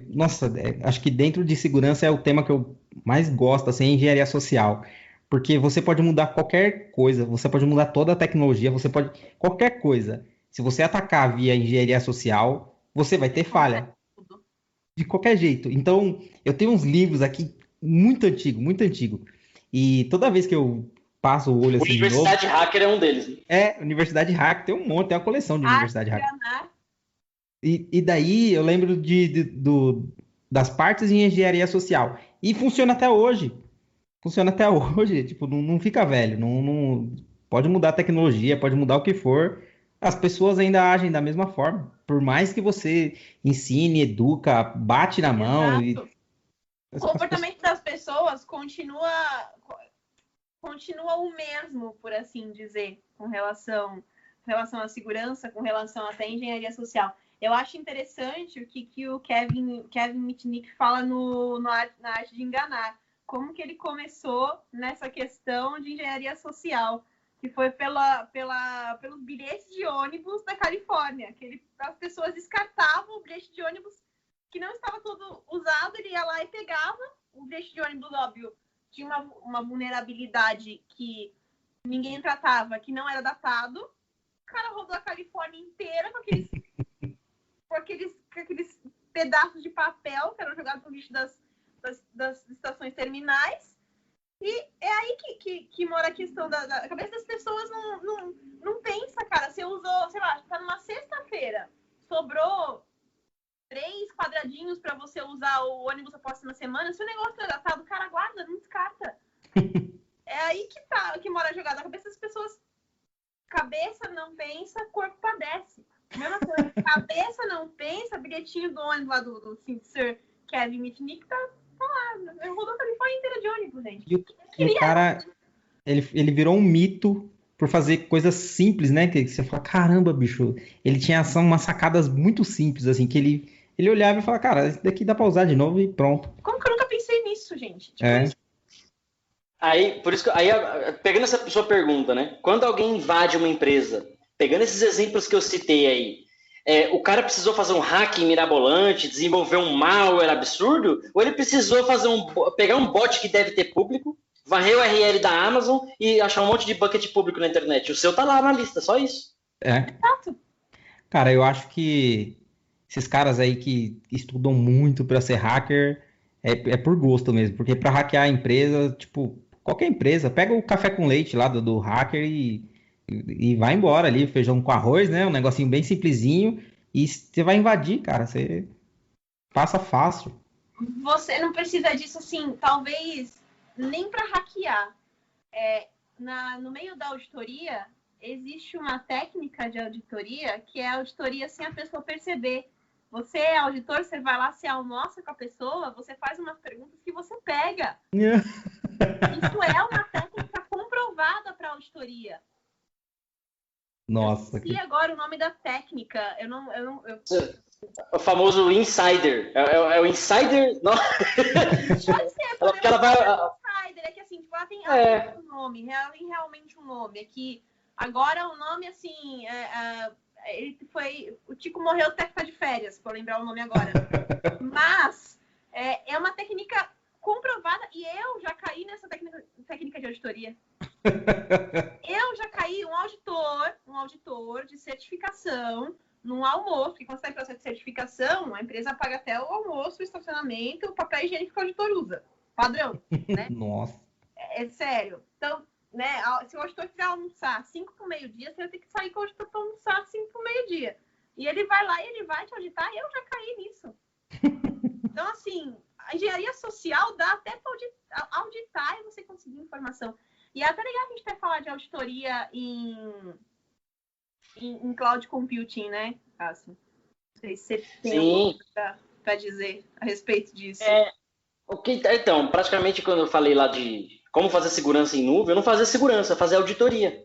Nossa, acho que dentro de segurança é o tema que eu mais gosto, assim, engenharia social. Porque você pode mudar qualquer coisa, você pode mudar toda a tecnologia, você pode... Qualquer coisa. Se você atacar via engenharia social, você vai ter falha. De qualquer jeito. Então, eu tenho uns livros aqui muito antigo. E toda vez que eu passo o olho assim de novo... Universidade Hacker é um deles. Né? Universidade Hacker, tem um monte, tem uma coleção de Universidade Hacker. E daí eu lembro das partes em engenharia social. E funciona até hoje. Tipo, não fica velho. Não pode mudar a tecnologia, pode mudar o que for. As pessoas ainda agem da mesma forma. Por mais que você ensine, educa, bate na mão. O comportamento das pessoas continua o mesmo, por assim dizer, com relação à segurança, com relação até à engenharia social. Eu acho interessante o que o Kevin Mitnick fala na Arte de Enganar. Como que ele começou nessa questão de engenharia social, que foi pelos bilhetes de ônibus da Califórnia, que as pessoas descartavam o bilhete de ônibus que não estava todo usado, ele ia lá e pegava o bilhete de ônibus, óbvio, tinha uma vulnerabilidade que ninguém tratava, que não era datado. O cara rodou a Califórnia inteira com aqueles pedaços de papel que eram jogados no lixo das estações terminais. E é aí que mora a questão da cabeça das pessoas. Não pensa, cara. Você usou, sei lá, tá numa sexta-feira, sobrou 3 quadradinhos para você usar o ônibus a próxima semana. Se o negócio é datado, o cara guarda, não descarta. É aí que mora a jogada. A cabeça das pessoas, cabeça não pensa, corpo padece. Mesma coisa. Cabeça não pensa, bilhetinho do ônibus lá do Sir Kevin Mitnick tá lá. Rodou a Califórnia inteira de ônibus, gente. E o cara, ele virou um mito por fazer coisas simples, né? Que você fala, caramba, bicho. Ele tinha umas sacadas muito simples, assim, que ele olhava e falava, cara, isso daqui dá pra usar de novo e pronto. Como que eu nunca pensei nisso, gente? Tipo, É. isso. Aí, por isso que, pegando essa sua pergunta, né? Quando alguém invade uma empresa, pegando esses exemplos que eu citei aí, o cara precisou fazer um hacking mirabolante, desenvolver um malware absurdo, ou ele precisou pegar um bot que deve ter público, varrer o URL da Amazon e achar um monte de bucket público na internet? O seu tá lá na lista, só isso. Exato. Cara, eu acho que esses caras aí que estudam muito pra ser hacker é por gosto mesmo, porque pra hackear a empresa, tipo, qualquer empresa, pega o café com leite lá do hacker e vai embora ali, feijão com arroz, né? Um negocinho bem simplesinho, e você vai invadir, cara, você passa fácil. Você não precisa disso, assim, talvez nem para hackear. No meio da auditoria, existe uma técnica de auditoria que é a auditoria sem a pessoa perceber. Você é auditor, você vai lá, você almoça com a pessoa, você faz umas perguntas que você pega. Isso é uma técnica comprovada para auditoria. Nossa. E agora o nome da técnica, O famoso insider. É o insider? Não. Pode ser, Porque ela vai. insider. É que assim, tipo, ela tem um nome, realmente um nome. É que agora o nome, assim, o Tico morreu até que tá de férias, por lembrar o nome agora. Mas é uma técnica comprovada e eu já caí nessa técnica de auditoria. Eu já caí um auditor de certificação num almoço, porque quando você está em processo de certificação, a empresa paga até o almoço, o estacionamento, o papel higiênico que o auditor usa. Padrão, né? Nossa. É sério. Então, né, se o auditor quiser almoçar 5 para o meio-dia, você vai ter que sair com o auditor para almoçar 5 para o meio-dia. E ele vai lá e ele vai te auditar, e eu já caí nisso. Então, assim, a engenharia social dá até para auditar e você conseguir informação. E é até legal a gente até falar de auditoria em cloud computing, né, Cássio? Não sei se você tem alguma coisa para dizer a respeito disso. Então, praticamente quando eu falei lá de como fazer segurança em nuvem, eu não fazia segurança, eu fazia auditoria.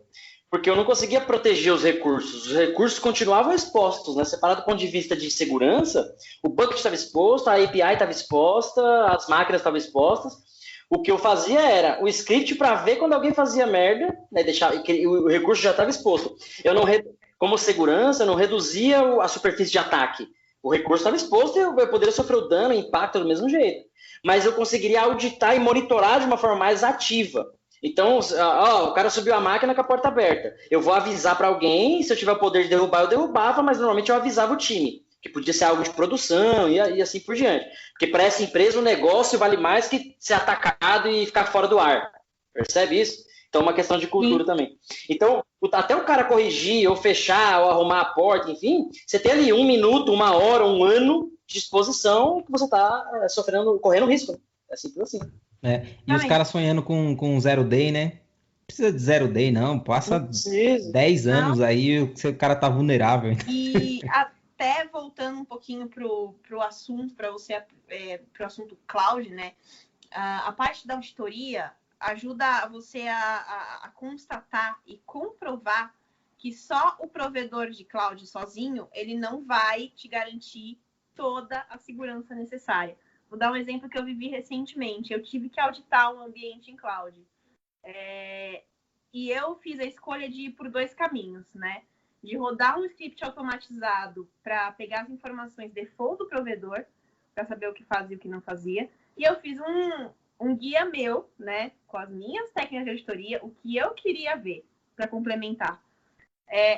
Porque eu não conseguia proteger os recursos. Os recursos continuavam expostos, né? Separado do ponto de vista de segurança, o bucket estava exposto, a API estava exposta, as máquinas estavam expostas. O que eu fazia era o script para ver quando alguém fazia merda, né, o recurso já estava exposto. Como segurança, eu não reduzia a superfície de ataque. O recurso estava exposto e eu poderia sofrer o dano, o impacto do mesmo jeito. Mas eu conseguiria auditar e monitorar de uma forma mais ativa. Então, o cara subiu a máquina com a porta aberta. Eu vou avisar para alguém, se eu tiver o poder de derrubar, eu derrubava, mas normalmente eu avisava o time. Que podia ser algo de produção e assim por diante. Porque para essa empresa o negócio vale mais que ser atacado e ficar fora do ar. Percebe isso? Então é uma questão de cultura também. Então, até o cara corrigir, ou fechar, ou arrumar a porta, enfim, você tem ali 1 minuto, 1 hora, 1 ano de exposição que você está correndo risco. É simples assim. E os caras sonhando com zero day, né? Não precisa de zero day, não. Passa 10 anos aí, o cara tá vulnerável. E até voltando um pouquinho pro assunto, pro assunto cloud, né? A parte da auditoria ajuda você a constatar e comprovar que só o provedor de cloud sozinho, ele não vai te garantir toda a segurança necessária. Vou dar um exemplo que eu vivi recentemente. Eu tive que auditar um ambiente em cloud. E eu fiz a escolha de ir por 2 caminhos, né? De rodar um script automatizado para pegar as informações default do provedor, para saber o que fazia e o que não fazia. E eu fiz um guia meu, né? Com as minhas técnicas de auditoria, o que eu queria ver para complementar.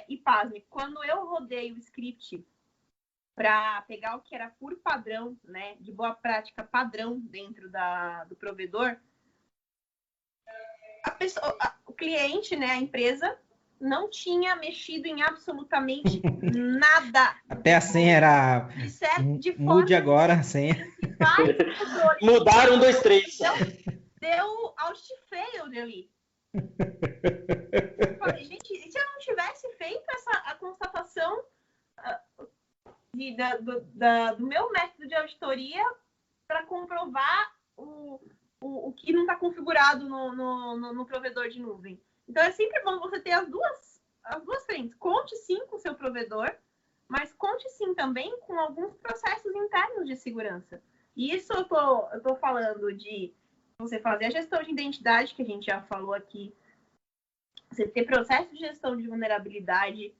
E pasme, quando eu rodei o script para pegar o que era por padrão, né, de boa prática padrão dentro do provedor, o cliente, né, a empresa, não tinha mexido em absolutamente nada. Até a senha era... Mude agora a senha. Mudaram 1, 2, 3. Deu audit failed ali. Eu falei, gente, e se eu não tivesse feito a constatação do meu método de auditoria para comprovar o que não está configurado no provedor de nuvem. Então, é sempre bom você ter as duas frentes. Conte sim com o seu provedor, mas conte sim também com alguns processos internos de segurança. E isso eu tô falando de você fazer a gestão de identidade, que a gente já falou aqui, você ter processo de gestão de vulnerabilidade,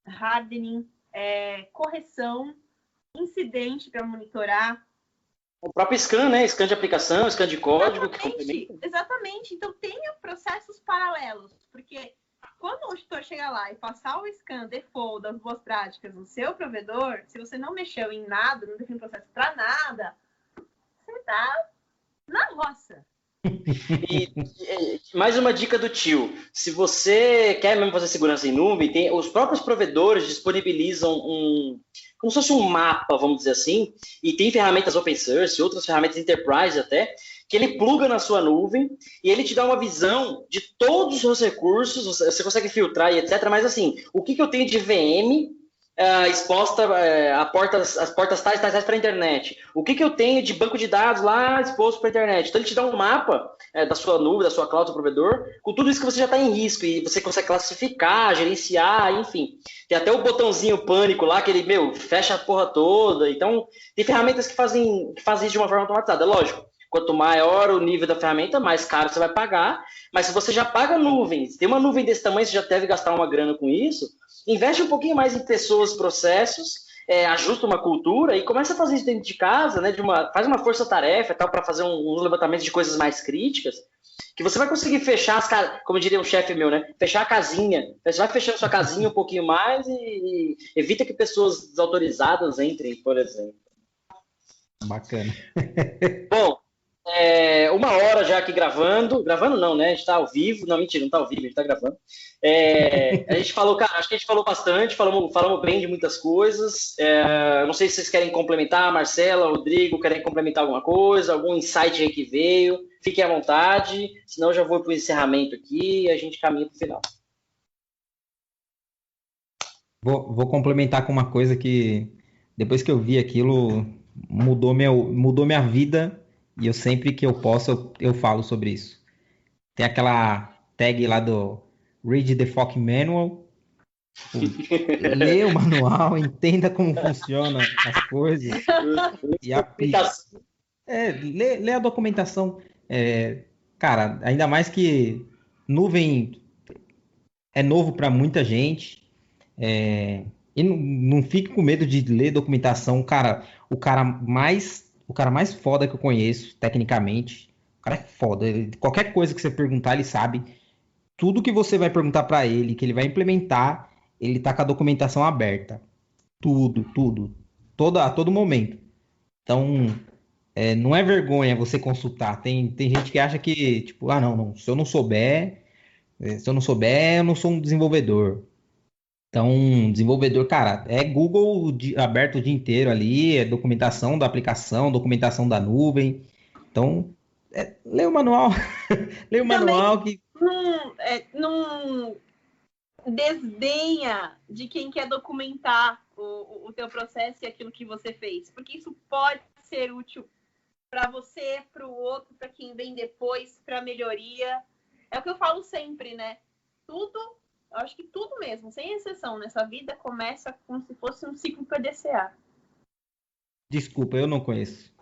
hardening, correção, incidente para monitorar. O próprio scan, né? Scan de aplicação, scan de código. Exatamente. Então, tenha processos paralelos, porque quando o auditor chegar lá e passar o scan default das boas práticas no seu provedor, se você não mexeu em nada, não definiu processo para nada, você está na roça. E mais uma dica do tio: se você quer mesmo fazer segurança em nuvem, os próprios provedores disponibilizam como se fosse um mapa, vamos dizer assim, e tem ferramentas open source, outras ferramentas enterprise até, que ele pluga na sua nuvem e ele te dá uma visão de todos os seus recursos, você consegue filtrar e etc. Mas assim, o que eu tenho de VM exposta as portas tais para a internet? O que eu tenho de banco de dados lá exposto para a internet? Então ele te dá um mapa da sua nuvem, da sua cloud do provedor, com tudo isso que você já está em risco, e você consegue classificar, gerenciar, enfim. Tem até o botãozinho pânico lá, que ele, fecha a porra toda. Então, tem ferramentas que fazem isso de uma forma automatizada. Lógico, quanto maior o nível da ferramenta, mais caro você vai pagar. Mas se você já paga nuvens, tem uma nuvem desse tamanho, você já deve gastar uma grana com isso, investe um pouquinho mais em pessoas, processos, ajusta uma cultura e começa a fazer isso dentro de casa, né? Faz uma força-tarefa para fazer uns levantamentos de coisas mais críticas, que você vai conseguir fechar como diria um chefe meu, né? Fechar a casinha. Você vai fechando sua casinha um pouquinho mais e evita que pessoas desautorizadas entrem, por exemplo. Bacana. Bom, 1 hora já aqui gravando. Gravando não, né? A gente tá ao vivo. Não, mentira, não tá ao vivo, a gente tá gravando. A gente falou, cara, acho que a gente falou bastante, falamos bem de muitas coisas. Não sei se vocês querem complementar, Marcela, Rodrigo, querem complementar alguma coisa, algum insight aí que veio. Fiquem à vontade, senão eu já vou para o encerramento aqui e a gente caminha para o final. Vou complementar com uma coisa que, depois que eu vi aquilo, mudou minha vida, e eu sempre que eu posso, eu falo sobre isso. Tem aquela tag lá do Read the Fucking Manual. Lê o manual, entenda como funcionam as coisas e aplica. Lê a documentação. Cara, ainda mais que nuvem é novo para muita gente, e não fique com medo de ler documentação. Cara, o cara mais foda que eu conheço, tecnicamente, o cara é foda. Qualquer coisa que você perguntar, ele sabe. Tudo que você vai perguntar para ele, que ele vai implementar, ele tá com a documentação aberta. Tudo. A todo momento. Então, não é vergonha você consultar. Tem gente que acha que, tipo, não, se eu não souber, eu não sou um desenvolvedor. Então, desenvolvedor, cara, é Google aberto o dia inteiro ali, é documentação da aplicação, documentação da nuvem. Então, lê o manual. Lê o manual que... Não desdenha de quem quer documentar o teu processo e aquilo que você fez, porque isso pode ser útil para você, para o outro, para quem vem depois, para melhoria. É o que eu falo sempre, né? Eu acho que tudo mesmo, sem exceção, nessa vida começa como se fosse um ciclo PDCA. Desculpa, eu não conheço.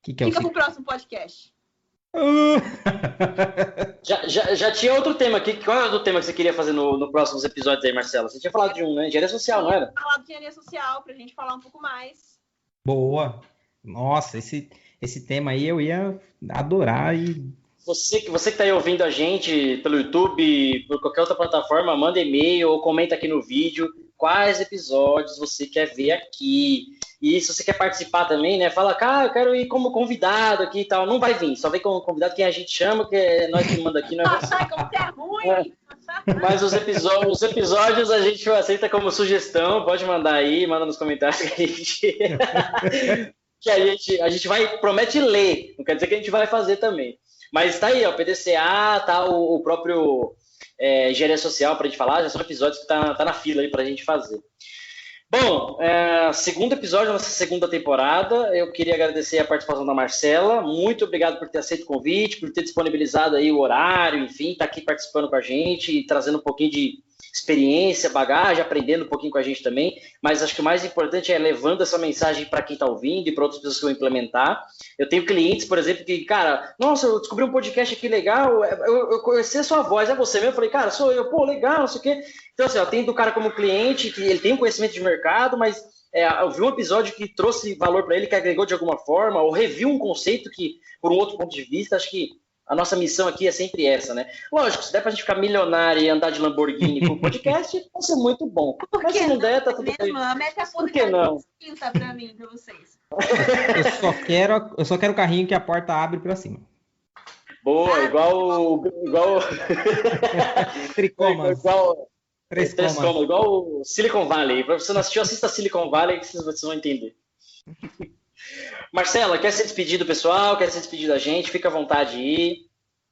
Fica pro próximo podcast. Já tinha outro tema aqui. Qual era o tema que você queria fazer no próximos episódios aí, Marcela? Você tinha falado de um, né? Engenharia social, não era? Falar de engenharia social, pra gente falar um pouco mais. Boa. Nossa, esse tema aí eu ia adorar. E você que está aí ouvindo a gente pelo YouTube, por qualquer outra plataforma, manda e-mail ou comenta aqui no vídeo quais episódios você quer ver aqui. E se você quer participar também, né? Fala, cara, eu quero ir como convidado aqui e tal. Não vai vir, só vem como convidado quem a gente chama, que é nós que manda aqui, não é você. Como que é ruim! Mas os episódios a gente aceita como sugestão, pode mandar aí, manda nos comentários que a gente vai, promete ler, não quer dizer que a gente vai fazer também. Mas tá aí, ó, PDCA, tá o próprio engenharia social pra gente falar, já são episódios que tá na fila aí pra gente fazer. Bom, segundo episódio da nossa segunda temporada, eu queria agradecer a participação da Marcela, muito obrigado por ter aceito o convite, por ter disponibilizado aí o horário, enfim, tá aqui participando com a gente e trazendo um pouquinho de experiência, bagagem, aprendendo um pouquinho com a gente também, mas acho que o mais importante é levando essa mensagem para quem está ouvindo e para outras pessoas que vão implementar. Eu tenho clientes, por exemplo, que, cara, nossa, eu descobri um podcast aqui legal, eu conheci a sua voz, é você mesmo? Eu falei, cara, sou eu, pô, legal, não sei o quê. Então, assim, eu tenho do cara como cliente, que ele tem um conhecimento de mercado, mas eu vi um episódio que trouxe valor para ele, que agregou de alguma forma, ou reviu um conceito que, por um outro ponto de vista, acho que a nossa missão aqui é sempre essa, né? Lógico, se der pra gente ficar milionário e andar de Lamborghini com o podcast, vai ser muito bom. Mas se não der, tá tudo bem. A meta é por que não? Tá pra mim, pra vocês. Eu só quero o carrinho que a porta abre pra cima. Boa, igual Tricomas. Igual o Silicon Valley. Pra você não assistir, assista Silicon Valley que vocês vão entender. Marcela, quer se despedir do pessoal? Quer se despedir da gente? Fica à vontade aí.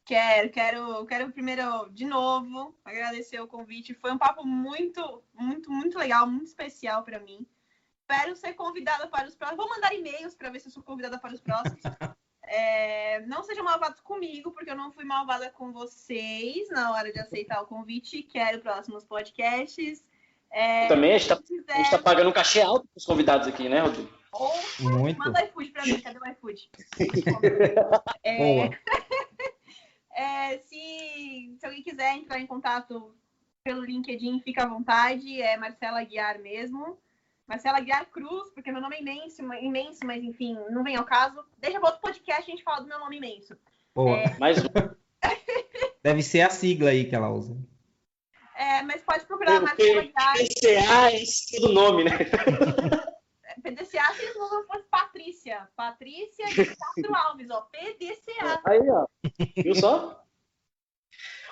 Quero primeiro, de novo, agradecer o convite. Foi um papo muito, muito, muito legal, muito especial para mim. Espero ser convidada para os próximos. Vou mandar e-mails para ver se eu sou convidada para os próximos. Não sejam malvados comigo, porque eu não fui malvada com vocês na hora de aceitar o convite. Quero próximos podcasts. Também a gente tá pagando um cachê alto para os convidados aqui, né, Rodrigo? Ou manda iFood pra mim, cadê o iFood? Se alguém quiser entrar em contato pelo LinkedIn, fica à vontade, é Marcela Aguiar mesmo. Marcela Aguiar Cruz, porque meu nome é imenso, mas enfim, não vem ao caso. Deixa para outro podcast a gente fala do meu nome imenso. Mais um. Deve ser a sigla aí que ela usa. Mas pode procurar Marcela Aguiar. PDCA é esse do nome, né? PDCA, se não fosse Patrícia. Patrícia de Castro Alves, ó. PDCA. Aí, ó. Viu só?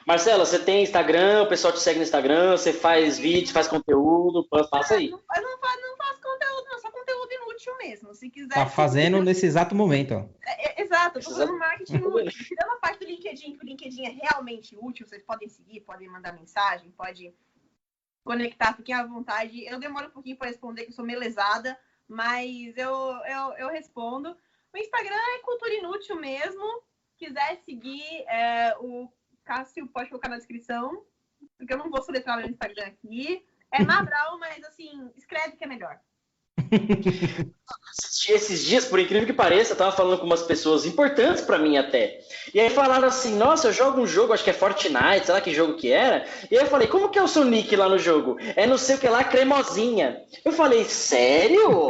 Marcela, você tem Instagram, o pessoal te segue no Instagram, você faz vídeos, faz conteúdo, passa aí. Não faço conteúdo, não, só conteúdo inútil mesmo. Se quiser. Tá fazendo nesse exato momento, ó. Exato, tô fazendo marketing útil. Tirando a parte do LinkedIn, que o LinkedIn é realmente útil, vocês podem seguir, podem mandar mensagem, pode conectar, fiquem à vontade. Eu demoro um pouquinho para responder, que eu sou meio lesada, mas eu respondo. O Instagram é cultura inútil mesmo. Quiser seguir, o Cássio pode colocar na descrição, porque eu não vou soletrar meu Instagram aqui. É Mabral, mas assim, escreve que é melhor. Esses dias, por incrível que pareça, eu tava falando com umas pessoas importantes pra mim até. E aí falaram assim, nossa, eu jogo um jogo, acho que é Fortnite, sei lá que jogo que era. E aí eu falei, como que é o seu nick lá no jogo? É não sei o que lá, cremosinha. Eu falei, sério?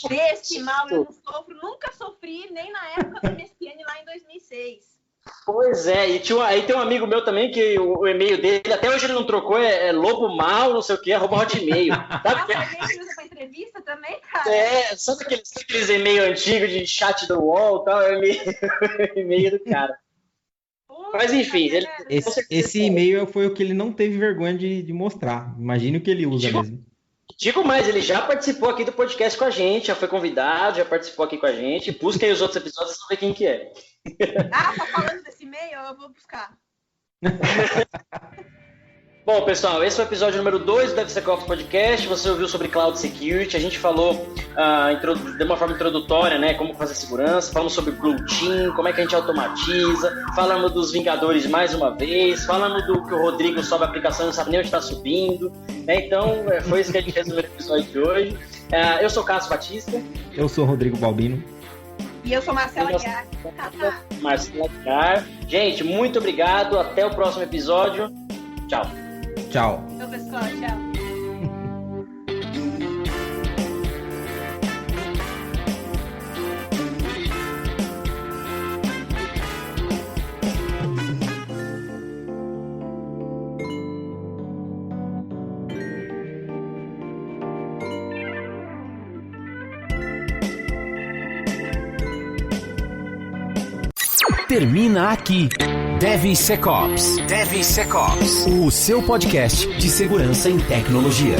Desse mal eu não sofro, nunca sofri, nem na época do MSN lá em 2006. Pois é, e aí tem um amigo meu também que o e-mail dele, até hoje ele não trocou, é lobo mal, não sei o que, @hotmail. Sabe alguém que usa pra entrevista também, cara? Sabe aqueles e-mail antigos de chat do UOL e tal, é e-mail do cara. Mas enfim, esse e-mail foi o que ele não teve vergonha de mostrar. Imagina o que ele usa mesmo. Digo mais, ele já participou aqui do podcast com a gente, já foi convidado, já participou aqui com a gente. Busca aí os outros episódios, vocês vão ver quem que é. Tá falando desse e-mail? Eu vou buscar. Bom, pessoal, esse foi o episódio número 2 do DevSecOps Podcast. Você ouviu sobre Cloud Security. A gente falou de uma forma introdutória, né? Como fazer segurança. Falamos sobre Blue Team, como é que a gente automatiza. Falamos dos Vingadores mais uma vez. Falamos do que o Rodrigo sobe a aplicação e não sabe nem onde está subindo. Né? Então, foi isso que a gente resolveu no episódio de hoje. Eu sou o Cássio Batista. Eu sou o Rodrigo Balbino. E eu sou Marcela Aguiar. Marcela Aguiar. Gente, muito obrigado. Até o próximo episódio. Tchau. Tchau. Então, pessoal, tchau. Termina aqui. DevSecOps. DevSecOps. O seu podcast de segurança em tecnologia.